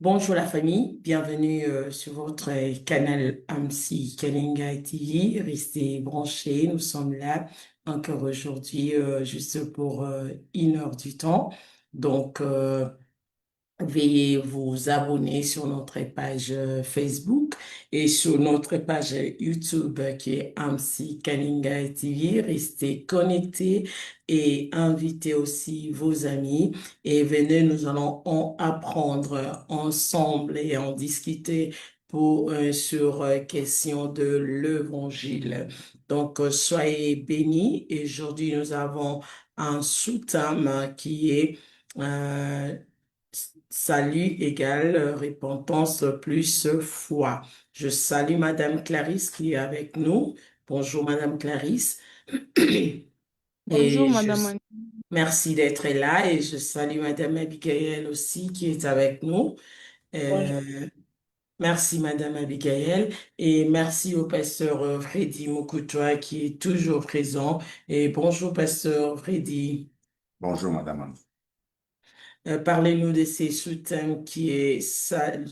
Bonjour la famille, bienvenue sur votre canal AMSI Kalinga TV. Restez branchés, nous sommes là encore aujourd'hui juste pour 1 heure du temps. Donc, veuillez vous abonner sur notre page Facebook et sur notre page YouTube qui est AMSI Kalinga TV. Restez connectés et invitez aussi vos amis et venez, nous allons en apprendre ensemble et en discuter sur question de l'évangile. Donc, soyez bénis et aujourd'hui nous avons un sous-thème qui est euh, salut égale repentance plus foi. Je salue Madame Clarisse qui est avec nous. Bonjour Madame Clarisse. Bonjour, Et je Madame Annie. merci d'être là et je salue Madame Abigail aussi qui est avec nous. Bonjour. Euh, Merci Madame Abigail et merci au pasteur Freddy Moukoutoua qui est toujours présent. Et bonjour pasteur Freddy. Bonjour, Madame Anne. Parlez-nous de ces sous-thèmes qui est salut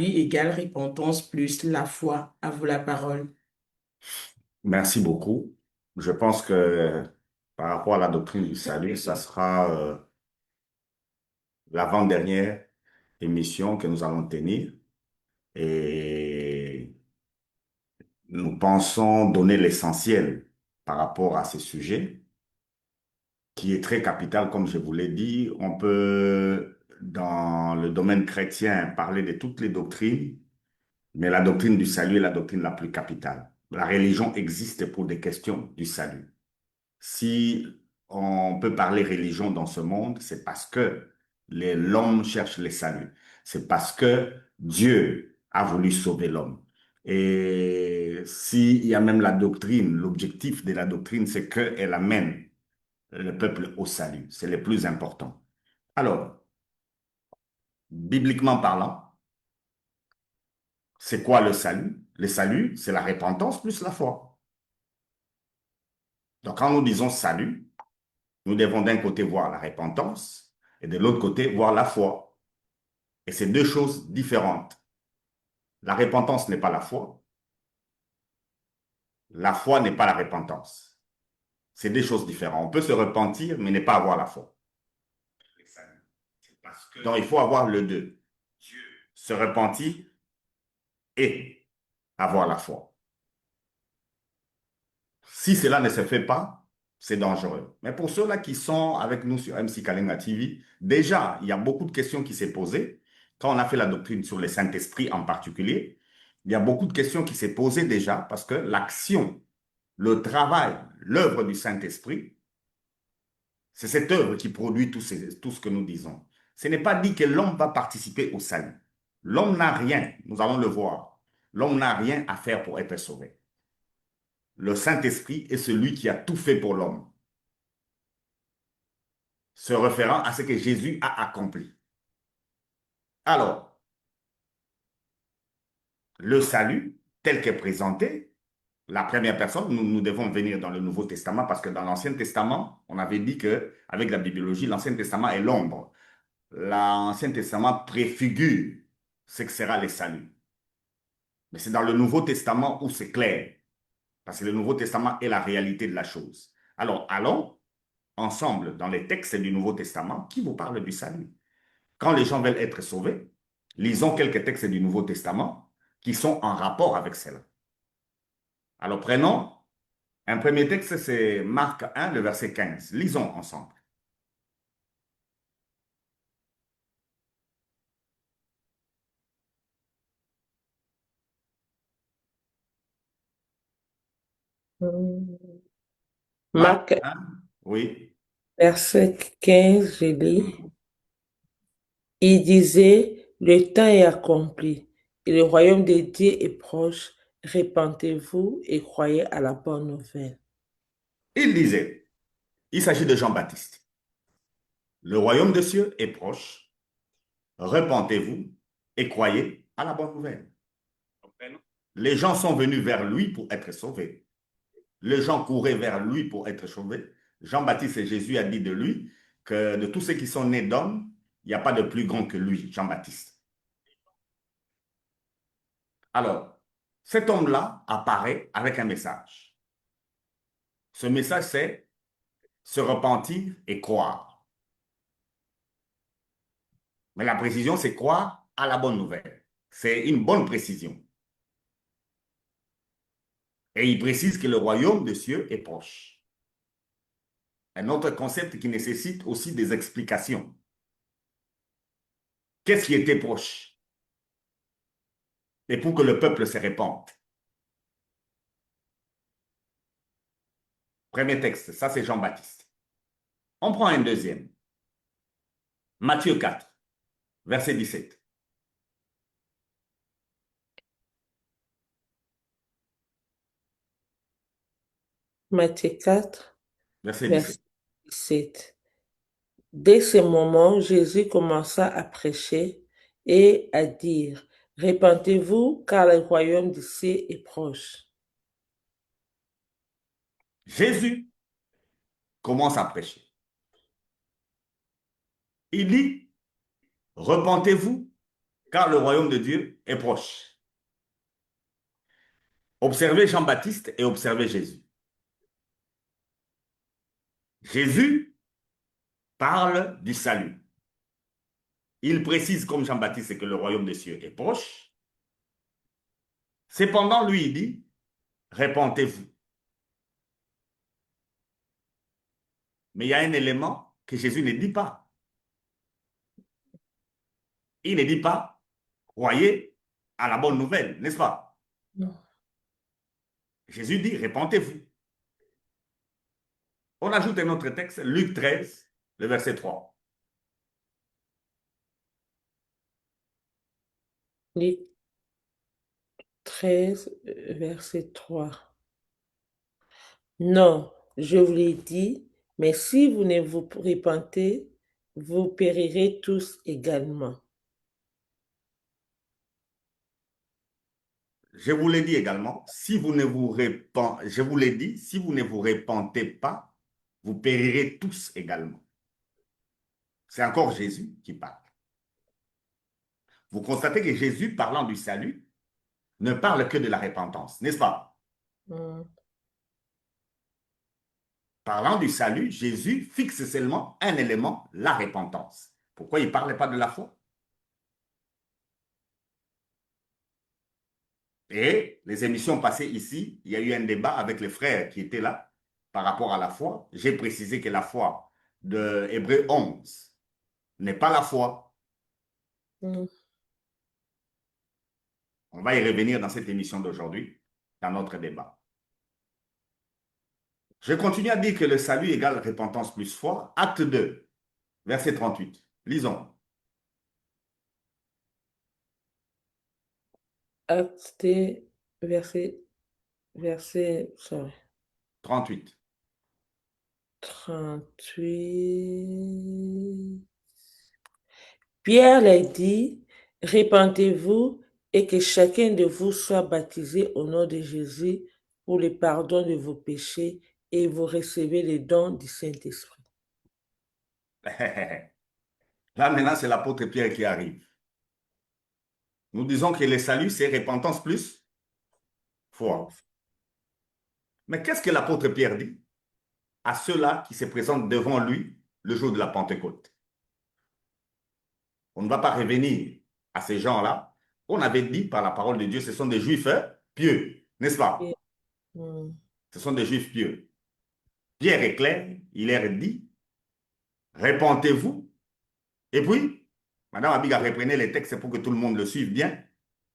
égale repentance plus la foi. À vous la parole. Merci beaucoup. Je pense que par rapport à la doctrine du salut, ça sera l'avant-dernière émission que nous allons tenir et nous pensons donner l'essentiel par rapport à ce sujet qui est très capital, comme je vous l'ai dit. On peut, dans le domaine chrétien, parler de toutes les doctrines, mais la doctrine du salut est la doctrine la plus capitale. La religion existe pour des questions du salut. Si on peut parler religion dans ce monde, c'est parce que l'homme cherche le salut. C'est parce que Dieu a voulu sauver l'homme. Et s'il y a même la doctrine, l'objectif de la doctrine, c'est qu'elle amène le peuple au salut. C'est le plus important. Alors, bibliquement parlant, c'est quoi le salut? Le salut, c'est la repentance plus la foi. Donc, quand nous disons salut, nous devons d'un côté voir la repentance et de l'autre côté voir la foi. Et c'est deux choses différentes. La repentance n'est pas la foi n'est pas la repentance. C'est deux choses différentes. On peut se repentir, mais ne pas avoir la foi. Donc il faut avoir le deux. Se repentir et avoir la foi. Si cela ne se fait pas, c'est dangereux. Mais pour ceux-là qui sont avec nous sur MC Kalinga TV, déjà, il y a beaucoup de questions qui s'est posées. Quand on a fait la doctrine sur le Saint-Esprit en particulier, il y a beaucoup de questions qui s'est posées déjà parce que l'action, le travail, l'œuvre du Saint-Esprit, c'est cette œuvre qui produit tout ce que nous disons. Ce n'est pas dit que l'homme va participer au salut. L'homme n'a rien, nous allons le voir. L'homme n'a rien à faire pour être sauvé. Le Saint-Esprit est celui qui a tout fait pour l'homme, se référant à ce que Jésus a accompli. Alors, le salut, tel qu'est présenté, la première personne, nous devons venir dans le Nouveau Testament parce que dans l'Ancien Testament, on avait dit qu'avec la bibliologie, l'Ancien Testament est l'ombre. L'Ancien Testament préfigure ce que sera le salut. Mais c'est dans le Nouveau Testament où c'est clair, parce que le Nouveau Testament est la réalité de la chose. Alors, allons ensemble dans les textes du Nouveau Testament qui vous parlent du salut. Quand les gens veulent être sauvés, lisons quelques textes du Nouveau Testament qui sont en rapport avec cela. Alors, prenons un premier texte, c'est Marc 1, le verset 15. Lisons ensemble. Marc Marc, 1, oui. verset 15, je lis. Il disait, le temps est accompli et le royaume de Dieu est proche. Répentez-vous et croyez à la bonne nouvelle. Il disait, il s'agit de Jean-Baptiste. Le royaume des cieux est proche. Repentez-vous et croyez à la bonne nouvelle. Les gens sont venus vers lui pour être sauvés. Les gens couraient vers lui pour être sauvés. Jean-Baptiste et Jésus a dit de lui que de tous ceux qui sont nés d'hommes, Il n'y a pas de plus grand que lui, Jean-Baptiste. Alors, cet homme-là apparaît avec un message. Ce message, c'est se repentir et croire. Mais la précision, c'est croire à la bonne nouvelle. C'est une bonne précision. Et il précise que le royaume de cieux est proche. Un autre concept qui nécessite aussi des explications. Qu'est-ce qui était proche? Et pour que le peuple se répande. Premier texte, ça c'est Jean-Baptiste. On prend un deuxième. Matthieu 4, verset 17. Matthieu 4, Verset 17. verset 17. Dès ce moment, Jésus commença à prêcher et à dire, répentez-vous car le royaume d'ici est proche. Jésus commence à prêcher. Il dit, repentez-vous car le royaume de Dieu est proche. Observez Jean-Baptiste et observez Jésus. Jésus parle du salut. Il précise comme Jean-Baptiste que le royaume des cieux est proche. Cependant, lui, il dit, répentez-vous. Mais il y a un élément que Jésus ne dit pas. Il ne dit pas, croyez à la bonne nouvelle, n'est-ce pas? Non. Jésus dit, répentez-vous. On ajoute un autre texte, Luc 13, le verset 3. Luc 13, verset 3. Non, je vous l'ai dit, mais si vous ne vous repentez, vous périrez tous également. Je vous l'ai dit également, si vous ne vous repentez, je vous l'ai dit, si vous ne vous repentez pas, vous périrez tous également. C'est encore Jésus qui parle. Vous constatez que Jésus, parlant du salut, ne parle que de la repentance, n'est-ce pas? Parlant du salut, Jésus fixe seulement un élément, la repentance. Pourquoi il ne parlait pas de la foi? Et les émissions passées ici, il y a eu un débat avec les frères qui étaient là par rapport à la foi. J'ai précisé que la foi de Hébreux 11 n'est pas la foi. Mm. On va y revenir dans cette émission d'aujourd'hui, dans notre débat. Je continue à dire que le salut égale repentance plus foi. Acte 2, verset 38. Lisons. Acte sorry, 38. 38. Pierre leur dit, répentez-vous et que chacun de vous soit baptisé au nom de Jésus pour le pardon de vos péchés et vous recevez les dons du Saint-Esprit. Là, maintenant, c'est l'apôtre Pierre qui arrive. Nous disons que le salut, c'est repentance plus foi. Mais qu'est-ce que l'apôtre Pierre dit à ceux-là qui se présentent devant lui le jour de la Pentecôte? On ne va pas revenir à ces gens-là. On avait dit par la parole de Dieu, ce sont des juifs pieux, n'est-ce pas? Mm. Ce sont des juifs pieux. Pierre est clair, il leur dit, repentez-vous. Et puis, Madame Abiga, reprenez les textes pour que tout le monde le suive bien.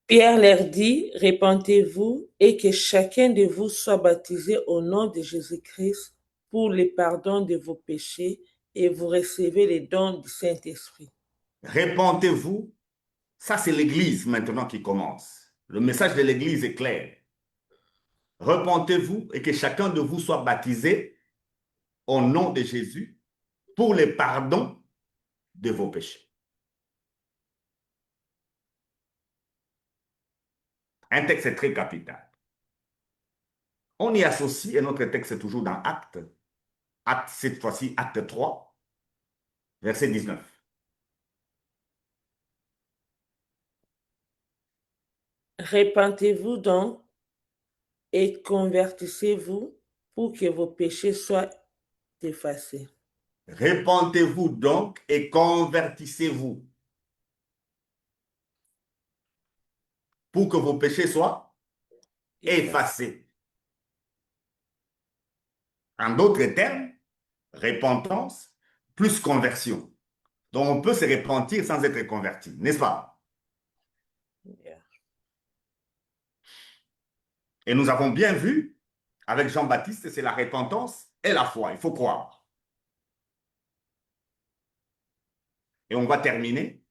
Pierre leur dit, répentez-vous et que chacun de vous soit baptisé au nom de Jésus-Christ pour le pardon de vos péchés et vous recevez les dons du Saint-Esprit. Repentez-vous. Ça, c'est l'Église maintenant qui commence. Le message de l'Église est clair. Repentez-vous et que chacun de vous soit baptisé au nom de Jésus pour le pardon de vos péchés. Un texte très capital. On y associe, et notre texte est toujours dans Acte cette fois-ci, Acte 3, verset 19. Répentez-vous donc et convertissez-vous pour que vos péchés soient effacés. Répentez-vous donc et convertissez-vous pour que vos péchés soient effacés. En d'autres termes, repentance plus conversion. Donc on peut se repentir sans être converti, n'est-ce pas? Yeah. Et nous avons bien vu avec Jean-Baptiste, c'est la repentance et la foi. Il faut croire. Et on va terminer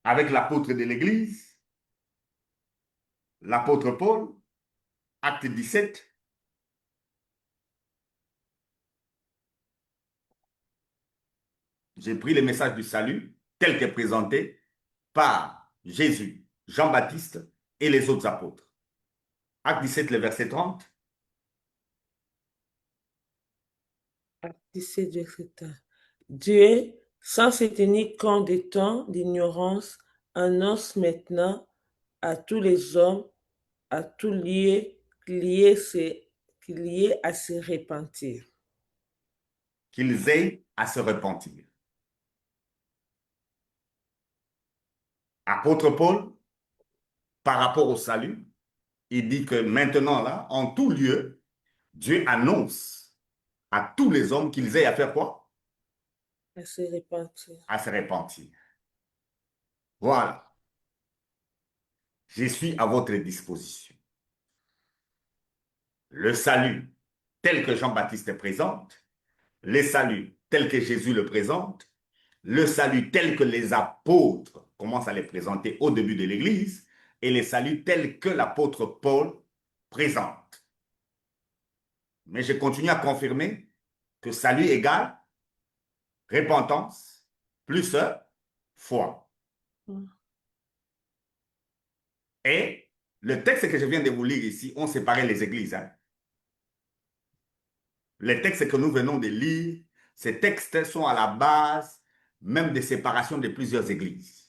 avec l'apôtre de l'Église, l'apôtre Paul, acte 17. J'ai pris le message du salut tel que présenté par Jésus, Jean-Baptiste et les autres apôtres. Acte 17, le verset 30. Acte 17, verset 1. Dieu, sans se tenir compte des temps d'ignorance, annonce maintenant à tous les hommes, à tout lié à se repentir. Qu'ils aient à se repentir. Apôtre Paul, par rapport au salut, il dit que maintenant, là, en tout lieu, Dieu annonce à tous les hommes qu'ils aient à faire quoi? À se repentir. À se repentir. Voilà. Je suis à votre disposition. Le salut tel que Jean-Baptiste présente, le salut tel que Jésus le présente, le salut tel que les apôtres commencent à les présenter au début de l'Église, et le salut tel que l'apôtre Paul présente. Mais je continue à confirmer que salut égale repentance plus foi. Et le texte que je viens de vous lire ici, on séparait les églises. Hein. Les textes que nous venons de lire, ces textes sont à la base même de séparation de plusieurs églises.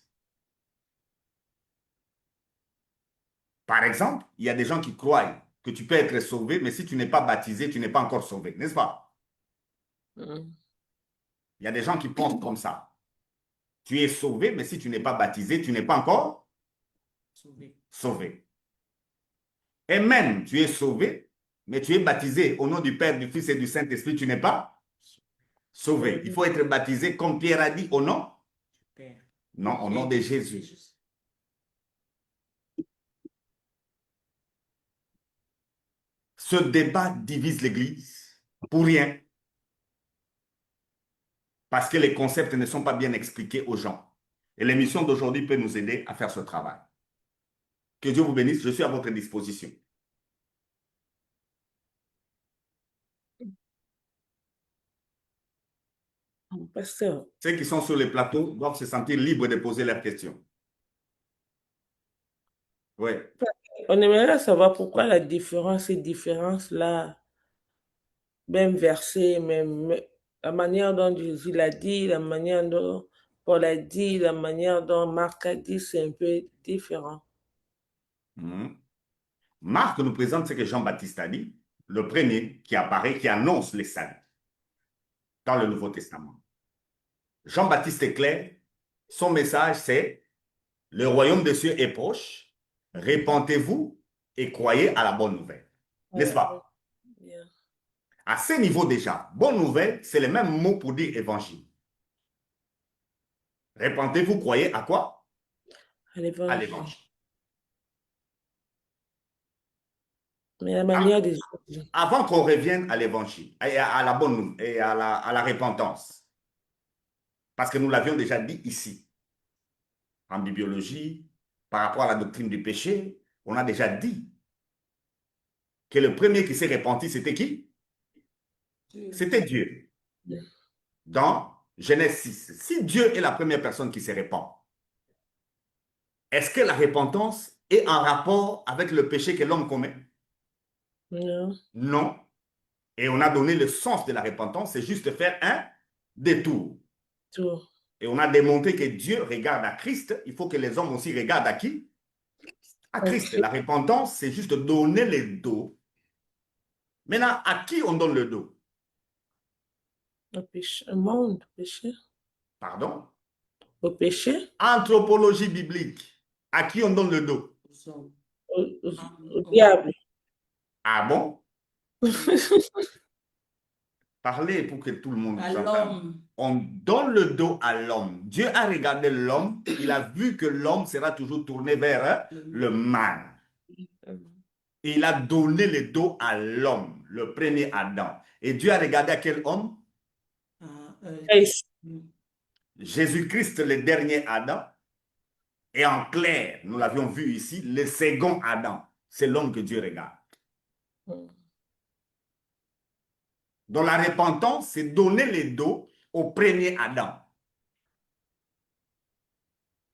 Par exemple, il y a des gens qui croient que tu peux être sauvé, mais si tu n'es pas baptisé, tu n'es pas encore sauvé, n'est-ce pas? Il y a des gens qui pensent comme ça. Tu es sauvé, mais si tu n'es pas baptisé, tu n'es pas encore sauvé. Et même, tu es sauvé, mais tu es baptisé au nom du Père, du Fils et du Saint-Esprit, tu n'es pas sauvé. Il faut être baptisé, comme Pierre a dit, au nom? Non, au nom de Jésus. Ce débat divise l'Église pour rien. Parce que les concepts ne sont pas bien expliqués aux gens. Et l'émission d'aujourd'hui peut nous aider à faire ce travail. Que Dieu vous bénisse, je suis à votre disposition. Pasteur, Ceux qui sont sur les plateaux doivent se sentir libres de poser leurs questions. Oui. on aimerait savoir pourquoi la différence, ces différences-là, même verset, même la manière dont Jésus l'a dit, la manière dont Paul a dit, la manière dont Marc a dit, c'est un peu différent. Marc nous présente ce que Jean-Baptiste a dit, le premier qui apparaît, qui annonce les saluts dans le Nouveau Testament. Jean-Baptiste est clair, son message c'est le royaume des cieux est proche, répentez-vous et croyez à la bonne nouvelle. N'est-ce pas? Yeah. À ce niveau déjà, bonne nouvelle, c'est le même mot pour dire évangile. Répentez-vous, croyez à quoi? À À l'évangile. l'évangile. Mais la manière de Jésus. Avant qu'on revienne à l'évangile, à la bonne nouvelle, et à la repentance, parce que nous l'avions déjà dit ici, en bibliologie, par rapport à la doctrine du péché, on a déjà dit que le premier qui s'est repenti, c'était qui? C'était Dieu. Dans Genèse 6. Si Dieu est la première personne qui se répand, est-ce que la repentance est en rapport avec le péché que l'homme commet? Non. Non. Et on a donné le sens de la repentance, c'est juste faire un détour. Tout. Et on a démontré que Dieu regarde à Christ, il faut que les hommes aussi regardent à qui? à Christ. Ok. La repentance, c'est juste donner le dos. Maintenant, à qui on donne le dos? Au péché, au monde, au péché. Pardon? Au péché, Anthropologie biblique. À qui on donne le dos? Aux hommes. au, au Aux- diable. Ah bon? oui. Parlez pour que tout le monde À vous entende. l'homme. On donne le dos à l'homme. Dieu a regardé l'homme. Il a vu que l'homme sera toujours tourné vers le mal. Et il a donné le dos à l'homme, le premier Adam. Et Dieu a regardé à quel homme? Ah, Christ. Jésus-Christ, le dernier Adam. Et en clair, nous l'avions vu ici, le second Adam. C'est l'homme que Dieu regarde. Donc la repentance, c'est donner le dos au premier Adam.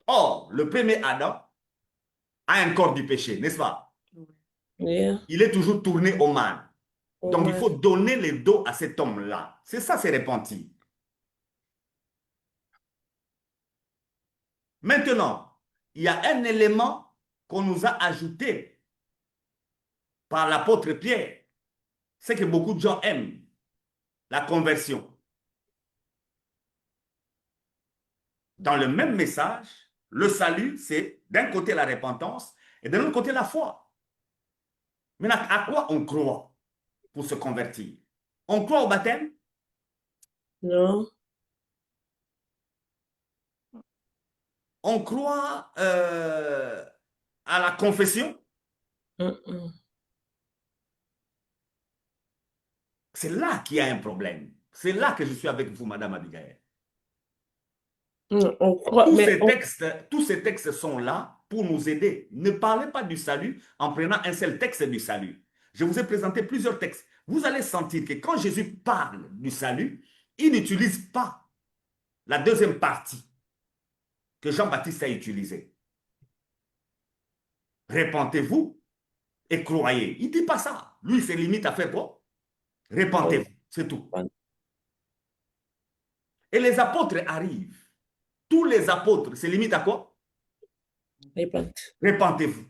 Or, le premier Adam a un corps du péché, n'est-ce pas? Yeah. Il est toujours tourné au mal. Au Donc il mal. faut donner le dos à cet homme-là. C'est ça, c'est repentir. Maintenant, il y a un élément qu'on nous a ajouté par l'apôtre Pierre. C'est que beaucoup de gens aiment la conversion. Dans le même message, le salut, c'est d'un côté la repentance et de l'autre côté la foi. Maintenant, à quoi on croit pour se convertir? On croit au baptême? Non. On croit à la confession? Mm-mm. C'est là qu'il y a un problème. C'est là que je suis avec vous, Madame Abigail. Non, on croit, mais on... Tous ces textes sont là pour nous aider. Ne parlez pas du salut en prenant un seul texte du salut. Je vous ai présenté plusieurs textes. Vous allez sentir que quand Jésus parle du salut, il n'utilise pas la deuxième partie que Jean-Baptiste a utilisée. Répentez-vous et croyez. Il ne dit pas ça. Lui, il se limite à faire quoi? on- Répentez-vous, c'est tout. Et les apôtres arrivent. Tous les apôtres se limitent à quoi? Répente. Répentez-vous.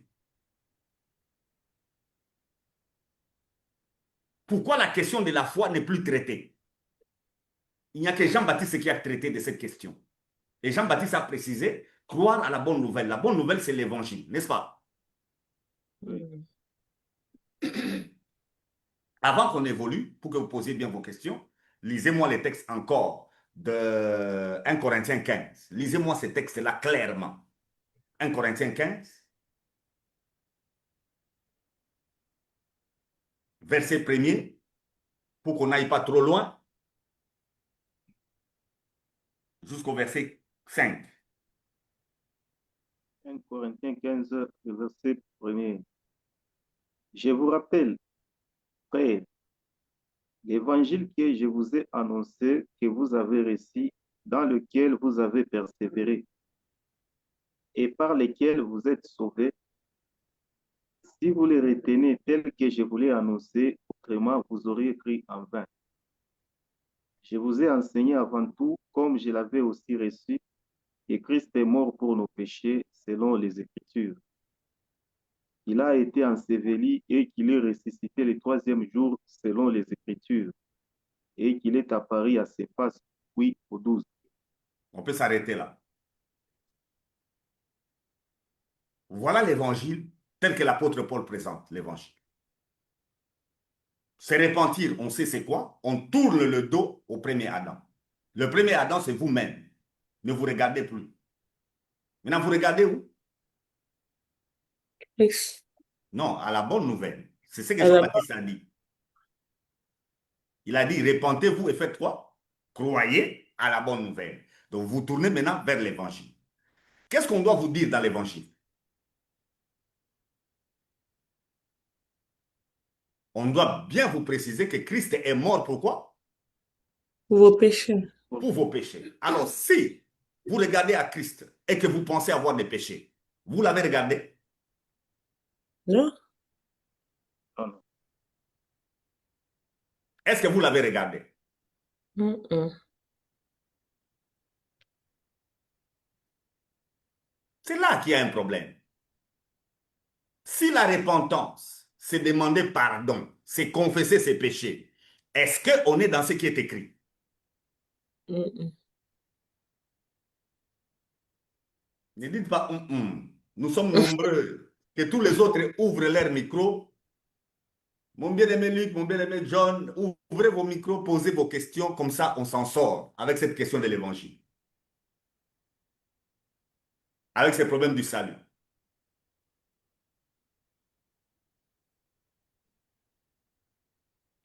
Pourquoi la question de la foi n'est plus traitée? Il n'y a que Jean-Baptiste qui a traité de cette question. Et Jean-Baptiste a précisé, croire à la bonne nouvelle. La bonne nouvelle, c'est l'évangile, n'est-ce pas? Mm. Avant qu'on évolue, pour que vous posiez bien vos questions, lisez-moi les textes encore de 1 Corinthiens 15. Lisez-moi ces textes-là clairement. 1 Corinthiens 15, verset 1er, pour qu'on n'aille pas trop loin, jusqu'au verset 5. 1 Corinthiens 15, le verset 1er. Je vous rappelle, frères, l'évangile que je vous ai annoncé, que vous avez reçu, dans lequel vous avez persévéré et par lequel vous êtes sauvés, si vous les retenez tels que je vous l'ai annoncé, autrement vous auriez cru en vain. Je vous ai enseigné avant tout, comme je l'avais aussi reçu, que Christ est mort pour nos péchés selon les Écritures. Il a été enseveli et qu'il est ressuscité le troisième jour selon les Écritures, et qu'il est apparu à ses faces, oui, aux 12. On peut s'arrêter là. Voilà l'évangile tel que l'apôtre Paul présente l'évangile. Se repentir, on sait c'est quoi? On tourne le dos au premier Adam. Le premier Adam, c'est vous-même. Ne vous regardez plus. Maintenant, vous regardez où? Christ. Non, à la bonne nouvelle. C'est ce que À la Jean-Baptiste a dit. Il a dit, repentez-vous et faites quoi? Croyez à la bonne nouvelle. Donc, vous tournez maintenant vers l'évangile. Qu'est-ce qu'on doit vous dire dans l'évangile? On doit bien vous préciser que Christ est mort pourquoi? vos péchés. Pour vos péchés. Alors, si vous regardez à Christ et que vous pensez avoir des péchés, vous l'avez regardé? Non? Non, non. Est-ce que vous l'avez regardé? Mm-mm. C'est là qu'il y a un problème. Si la repentance, c'est demander pardon, c'est confesser ses péchés, est-ce qu'on est dans ce qui est écrit? Mm-mm. Ne dites pas, nous sommes nombreux, que tous les autres ouvrent leur micro. Mon bien-aimé Luc, mon bien-aimé John, ouvrez vos micros, posez vos questions, comme ça on s'en sort avec cette question de l'évangile, avec ces problèmes du salut.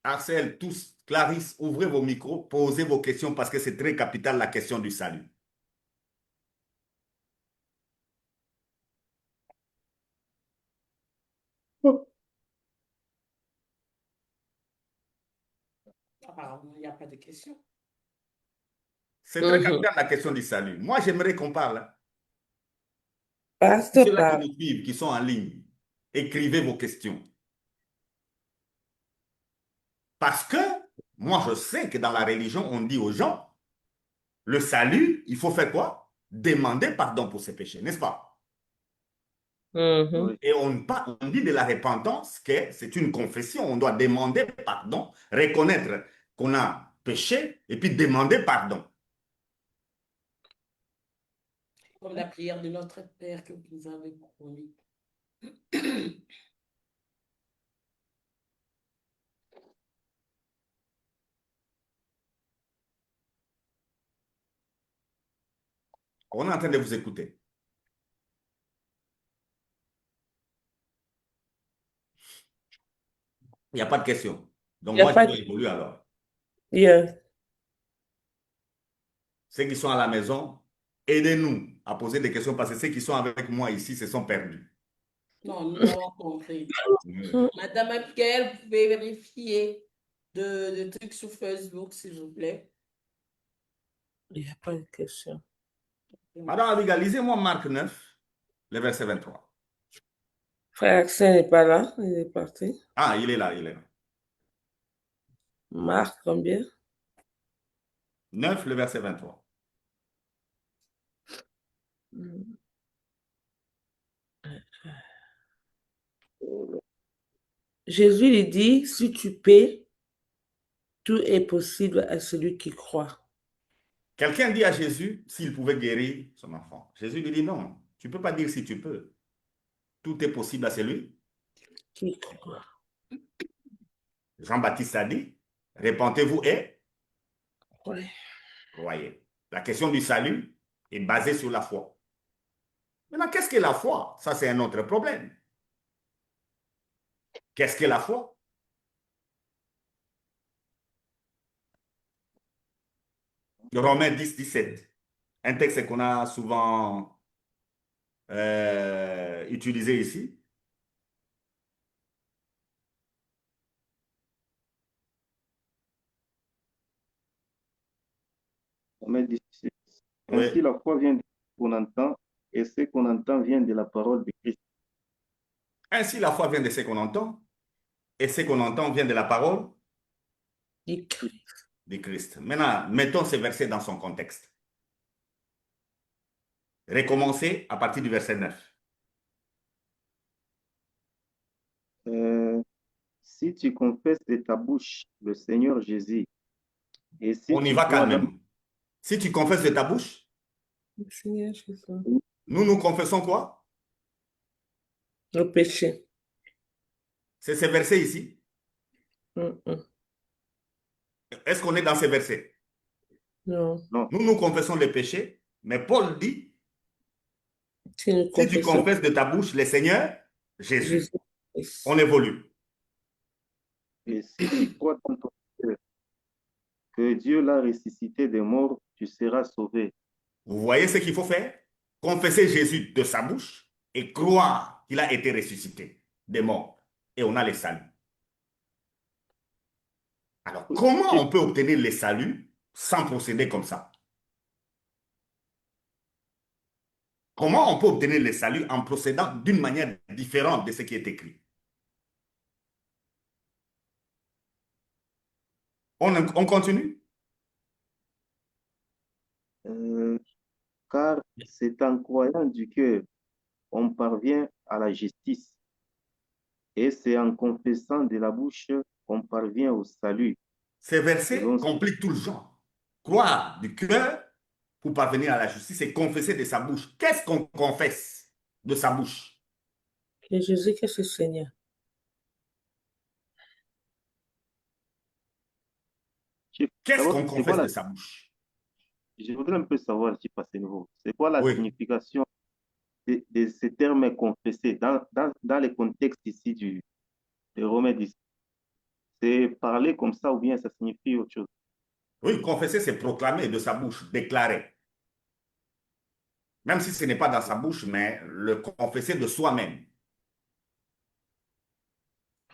Arcel, tous, Clarisse, ouvrez vos micros, posez vos questions parce que c'est très capital la question du salut. Apparemment, il n'y a pas de question. C'est très Mhm. capital la question du salut. Moi, j'aimerais qu'on parle. Hein. Pasteur Ceux-là qui parle. nous suivent, qui sont en ligne, écrivez vos questions. Parce que moi, je sais que dans la religion, on dit aux gens, le salut, il faut faire quoi? Demander pardon pour ses péchés, n'est-ce pas? Mhm. Oui. Et on dit de la repentance que c'est une confession. On doit demander pardon, reconnaître qu'on a péché et puis demander pardon. Comme la prière de notre Père que vous avez promis. On est en train de vous écouter. Il n'y a pas de question. Il Donc n'y a moi, je pas dois de... évoluer alors. Yeah. Ceux qui sont à la maison, aidez-nous à poser des questions parce que ceux qui sont avec moi ici se sont perdus. Non, nous avons compris. Oui. Madame Abigail, vous pouvez vérifier de trucs sur Facebook, s'il vous plaît. Il n'y a pas de question. Madame Abigail, lisez-moi Marc 9, le verset 23. Frère Axel n'est pas là, il est parti. Ah, il est là, il est là. Marc, combien? 9, le verset 23. Mm. Jésus lui dit, si tu paies, tout est possible à celui qui croit. Quelqu'un dit à Jésus s'il pouvait guérir son enfant. Jésus lui dit non, tu ne peux pas dire si tu peux. Tout est possible à celui. Qui croit. Jean-Baptiste a dit, répentez-vous et Ouais. croyez. La question du salut est basée sur la foi. Maintenant, qu'est-ce que la foi? Ça, c'est un autre problème. Qu'est-ce que la foi? Romains 10, 17. Un texte qu'on a souvent utilisé ici. Romains 16. Ainsi, Oui. la foi vient de ce qu'on entend, et ce qu'on entend vient de la parole de Christ. Ainsi, la foi vient de ce qu'on entend, et ce qu'on entend vient de la parole Il crie. de Christ. Maintenant, mettons ce verset dans son contexte. Recommencer à partir du verset 9. Euh, Si tu confesses de ta bouche le Seigneur Jésus, et si On y tu va crois dans calmement. Si tu confesses de ta bouche, Le Seigneur Jésus. nous confessons quoi? Le péché. C'est ce verset ici. Mm-mm. Est-ce qu'on est dans ce verset? Non. non, Nous confessons les péchés, mais Paul dit, Si nous si tu confessons confesses de ta bouche le Seigneur, Jésus Jésus. On Christ. évolue. et si tu crois dans ton cœur que Dieu l'a ressuscité des morts, tu seras sauvé. Vous voyez ce qu'il faut faire? Confesser Jésus de sa bouche et croire qu'il a été ressuscité des morts. Et on a les saluts. Alors, comment Tu- on peut obtenir les saluts sans procéder comme ça? Comment on peut obtenir les saluts en procédant d'une manière différente de ce qui est écrit? On continue? euh, Car c'est en croyant du cœur on parvient à la justice, Et c'est en confessant de la bouche qu'on parvient au salut. Ces versets Selon ce- compliquent tout le genre. Croire du cœur pour parvenir à la justice et confesser de sa bouche. Qu'est-ce qu'on confesse de sa bouche? Que Jésus-Christ est Seigneur. Qu'est-ce D'abord, qu'on confesse de sa bouche? je voudrais un peu savoir, si passe nouveau, c'est quoi la Oui. signification de ces termes confessés dans le contexte ici de Romains 10? C'est parler comme ça ou bien ça signifie autre chose? Oui, confesser, c'est proclamer de sa bouche, déclarer. Même si ce n'est pas dans sa bouche, mais le confesser de soi-même.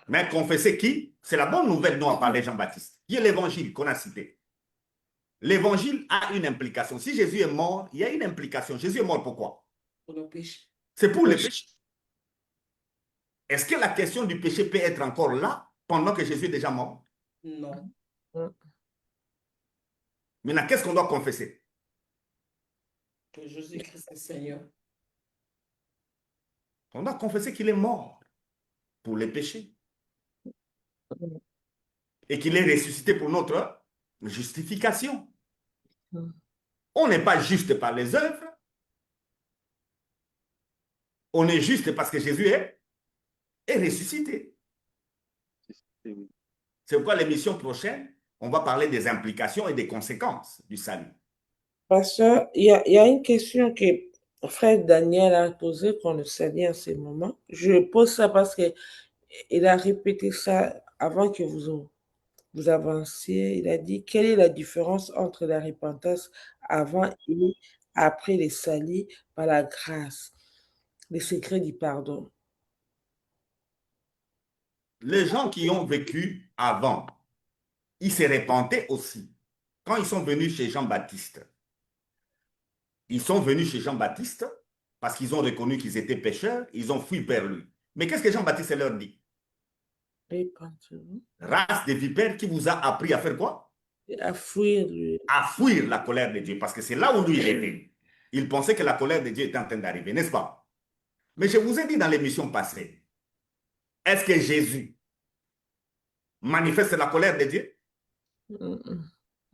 Mais confesser qui? C'est la bonne nouvelle dont a parlé Jean-Baptiste, qui est l'évangile qu'on a cité. L'évangile a une implication. Si Jésus est mort, il y a une implication. Jésus est mort pourquoi? Pour le péché. C'est pour le péché. Est-ce que la question du péché peut être encore là pendant que Jésus est déjà mort? Non. Maintenant, qu'est-ce qu'on doit confesser? Que Jésus-Christ est Seigneur. On doit confesser qu'il est mort pour les péchés et qu'il est ressuscité pour notre justification. On n'est pas juste par les œuvres. On est juste parce que Jésus est ressuscité. C'est pourquoi l'émission prochaine, on va parler des implications et des conséquences du salut. Pasteur, il y a une question que frère Daniel a posée qu'on le salue en ce moment. Je pose ça parce qu'il a répété ça avant que vous avanciez. Il a dit, quelle est la différence entre la repentance avant et après les salis par la grâce, les secrets du pardon? Les gens qui ont vécu avant, ils se repentaient aussi. Quand ils sont venus chez Jean-Baptiste, ils sont venus chez Jean-Baptiste parce qu'ils ont reconnu qu'ils étaient pécheurs, ils ont fui vers lui. Mais qu'est-ce que Jean-Baptiste leur dit? Répentez-vous. Race de vipères qui vous a appris à faire quoi? À fuir À fuir la colère de Dieu, parce que c'est là où lui il était. Il pensait que la colère de Dieu était en train d'arriver, n'est-ce pas? Mais je vous ai dit dans l'émission passée, est-ce que Jésus manifeste la colère de Dieu?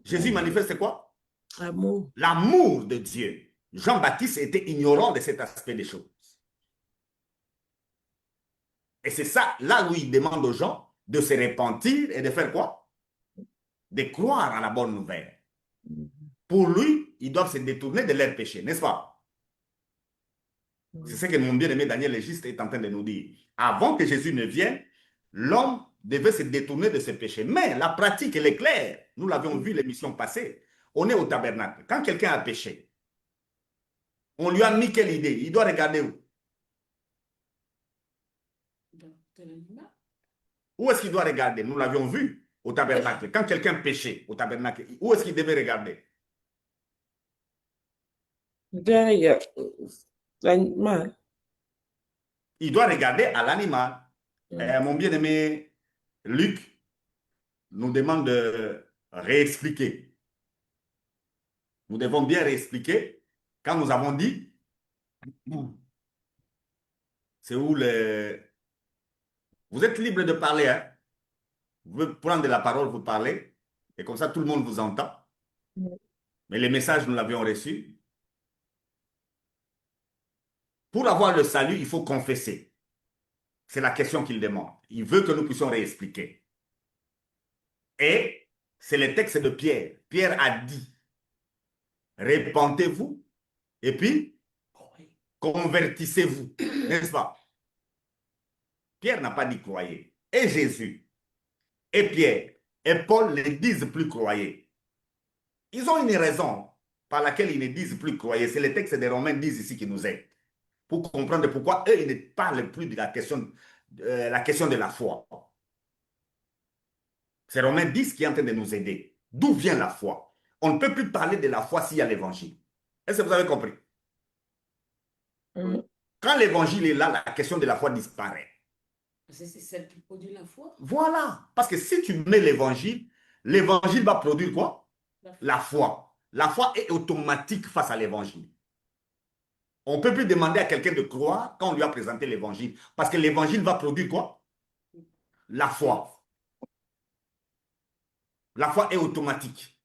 Jésus manifeste quoi? Amour. L'amour de Dieu. Jean-Baptiste était ignorant de cet aspect des choses. Et c'est ça, là où il demande aux gens de se repentir et de faire quoi? De croire à la bonne nouvelle. Pour lui, ils doivent se détourner de leurs péchés, n'est-ce pas? C'est ce que mon bien-aimé Daniel Légiste est en train de nous dire. Avant que Jésus ne vienne, l'homme devait se détourner de ses péchés. Mais la pratique, elle est claire. Nous l'avions vu l'émission passée. On est au tabernacle. Quand quelqu'un a péché, on lui a mis quelle idée? Il doit regarder où? Où est-ce qu'il doit regarder? Nous l'avions vu au tabernacle. Quand quelqu'un péchait au tabernacle, où est-ce qu'il devait regarder? Derrière l'animal. Il doit regarder à l'animal. Mon bien-aimé Luc nous demande de réexpliquer. Nous devons bien réexpliquer. Quand nous avons dit, c'est où le... Vous êtes libre de parler, hein? Vous pouvez prendre la parole, vous parlez, et comme ça tout le monde vous entend. Mais les messages, nous l'avions reçus. Pour avoir le salut, il faut confesser. C'est la question qu'il demande. Il veut que nous puissions réexpliquer. Et c'est le texte de Pierre. Pierre a dit, repentez-vous et puis convertissez-vous. N'est-ce pas? Pierre n'a pas dit croyez. Et Jésus, et Pierre, et Paul ne disent plus croyez. Ils ont une raison par laquelle ils ne disent plus croyez. C'est le texte des Romains 10 ici qui nous aide. Pour comprendre pourquoi eux, ils ne parlent plus de la question de la foi. C'est Romains 10 qui est en train de nous aider. D'où vient la foi? On ne peut plus parler de la foi s'il y a l'évangile. Est-ce que vous avez compris? Quand l'évangile est là, la question de la foi disparaît. C'est celle qui produit la foi. Voilà. Parce que si tu mets l'évangile va produire quoi? La foi. La foi est automatique face à l'évangile. On ne peut plus demander à quelqu'un de croire quand on lui a présenté l'évangile. Parce que l'évangile va produire quoi? la foi. La foi est automatique.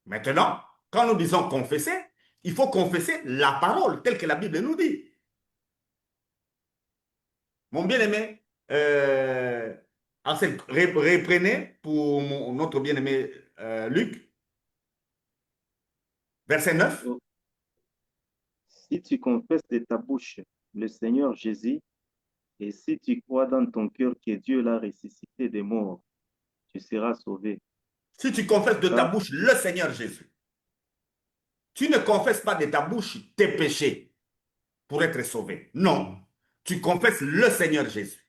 Maintenant, quand nous disons confesser, il faut confesser la parole telle que la Bible nous dit. Mon bien-aimé, Ansel, reprenez pour notre bien-aimé Luc, verset 9. Si tu confesses de ta bouche le Seigneur Jésus, et si tu crois dans ton cœur que Dieu l'a ressuscité des morts, tu seras sauvé. Si tu confesses de ta Car bouche le Seigneur Jésus, tu ne confesses pas de ta bouche tes péchés pour être sauvé. Non, tu confesses le Seigneur Jésus.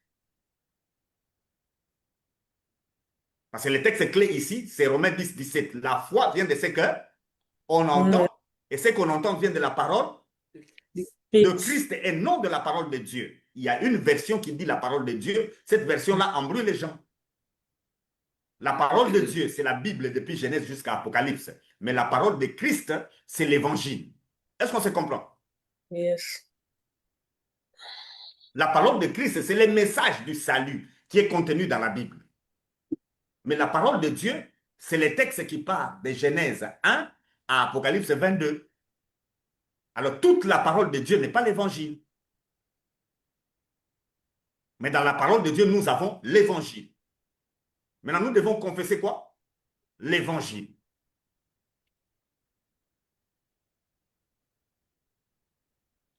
Parce que le texte clé ici, c'est Romains 10, 17. La foi vient de ce qu'on entend, et ce qu'on entend vient de la parole de Christ et non de la parole de Dieu. Il y a une version qui dit la parole de Dieu. Cette version-là embrouille les gens. La parole de Dieu, c'est la Bible depuis Genèse jusqu'à Apocalypse. Mais la parole de Christ, c'est l'évangile. Est-ce qu'on se comprend? Yes. La parole de Christ, c'est le message du salut qui est contenu dans la Bible. Mais la parole de Dieu, c'est les textes qui parlent de Genèse 1 à Apocalypse 22. Alors, toute la parole de Dieu n'est pas l'évangile. Mais dans la parole de Dieu, nous avons l'évangile. Maintenant, nous devons confesser quoi? L'évangile.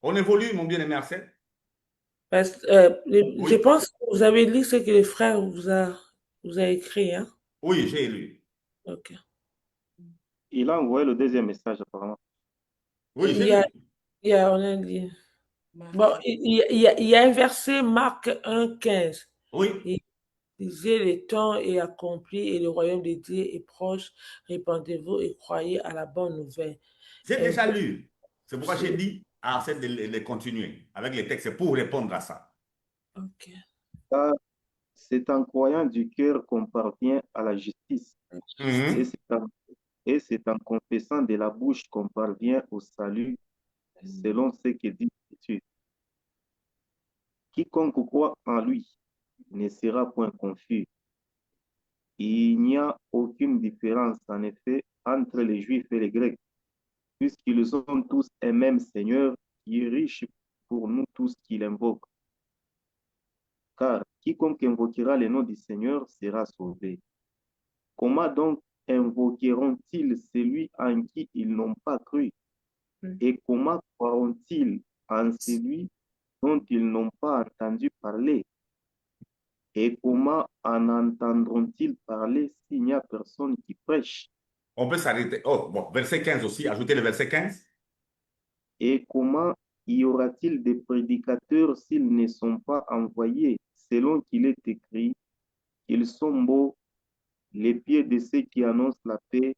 On évolue, mon bien-aimé Arsène? Je Oui, pense que vous avez lu ce que le frère vous a écrit, hein? oui, j'ai lu. Ok. il a envoyé le deuxième message apparemment. Oui, Il j'ai y a, lu. on a dit. Marc. Bon, il y a un verset, Marc 1,15. Oui, Il disait, le temps est accompli et le royaume de Dieu est proche. Répandez-vous et croyez à la bonne nouvelle. j'ai Un déjà peu lu. C'est pourquoi j'ai sur- dit à Arsène de continuer avec les textes pour répondre à ça. Ok. Car c'est en croyant du cœur qu'on parvient à la justice, et Mhm. c'est en confessant de la bouche qu'on parvient au salut, selon ce que dit l'Écriture. Quiconque croit en lui ne sera point confus. Il n'y a aucune différence, en effet, entre les Juifs et les Grecs, puisqu'ils ont tous un même Seigneur qui est riche pour nous tous qui l'invoquent. Car quiconque invoquera le nom du Seigneur sera sauvé. Comment donc invoqueront-ils celui en qui ils n'ont pas cru? Et comment croiront-ils en celui dont ils n'ont pas entendu parler? Et comment en entendront-ils parler s'il n'y a personne qui prêche? On peut s'arrêter. Oh, bon, verset 15 aussi. Ajoutez le verset 15. Et comment y aura-t-il des prédicateurs s'ils ne sont pas envoyés, selon qu'il est écrit, ils sont beaux les pieds de ceux qui annoncent la paix,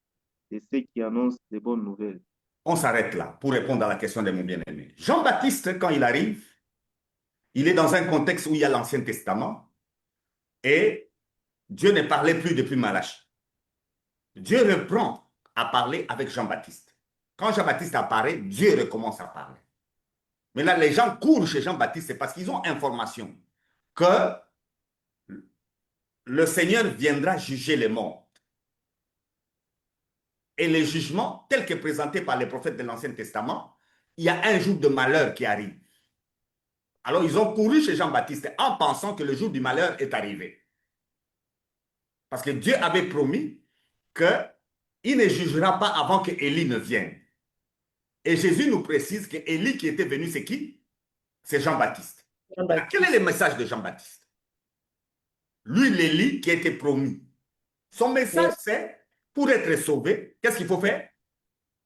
de ceux qui annoncent des bonnes nouvelles. On s'arrête là pour répondre à la question de mon bien-aimé. Jean-Baptiste, quand il arrive, il est dans un contexte où il y a l'Ancien Testament et Dieu ne parlait plus depuis Malachie. Dieu reprend à parler avec Jean-Baptiste. Quand Jean-Baptiste apparaît, Dieu recommence à parler. Mais là, les gens courent chez Jean-Baptiste, c'est parce qu'ils ont information que le Seigneur viendra juger les morts. Et les jugements, tels que présentés par les prophètes de l'Ancien Testament, il y a un jour de malheur qui arrive. Alors, ils ont couru chez Jean-Baptiste en pensant que le jour du malheur est arrivé. Parce que Dieu avait promis qu'il ne jugera pas avant que Élie ne vienne. Et Jésus nous précise que Élie qui était venu, c'est qui? C'est Jean-Baptiste. Quel est le message de Jean-Baptiste? Lui, l'Élie qui a été promu. Son message, c'est pour être sauvé, qu'est-ce qu'il faut faire?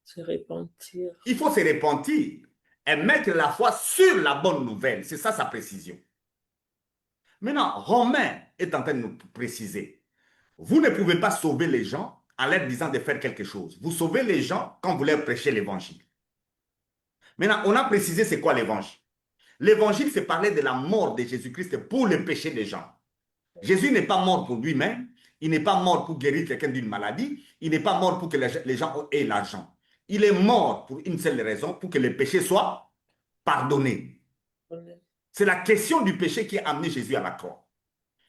Se repentir. Il faut se repentir et mettre la foi sur la bonne nouvelle. C'est ça sa précision. Maintenant, Romain est en train de nous préciser. Vous ne pouvez pas sauver les gens en leur disant de faire quelque chose. Vous sauvez les gens quand vous leur prêchez l'évangile. Maintenant, on a précisé c'est quoi l'évangile. L'évangile, c'est parler de la mort de Jésus-Christ pour le péché des gens. Jésus n'est pas mort pour lui-même. Il n'est pas mort pour guérir quelqu'un d'une maladie. Il n'est pas mort pour que les gens aient l'argent. Il est mort pour une seule raison, pour que les péchés soient pardonnés. C'est la question du péché qui a amené Jésus à la croix.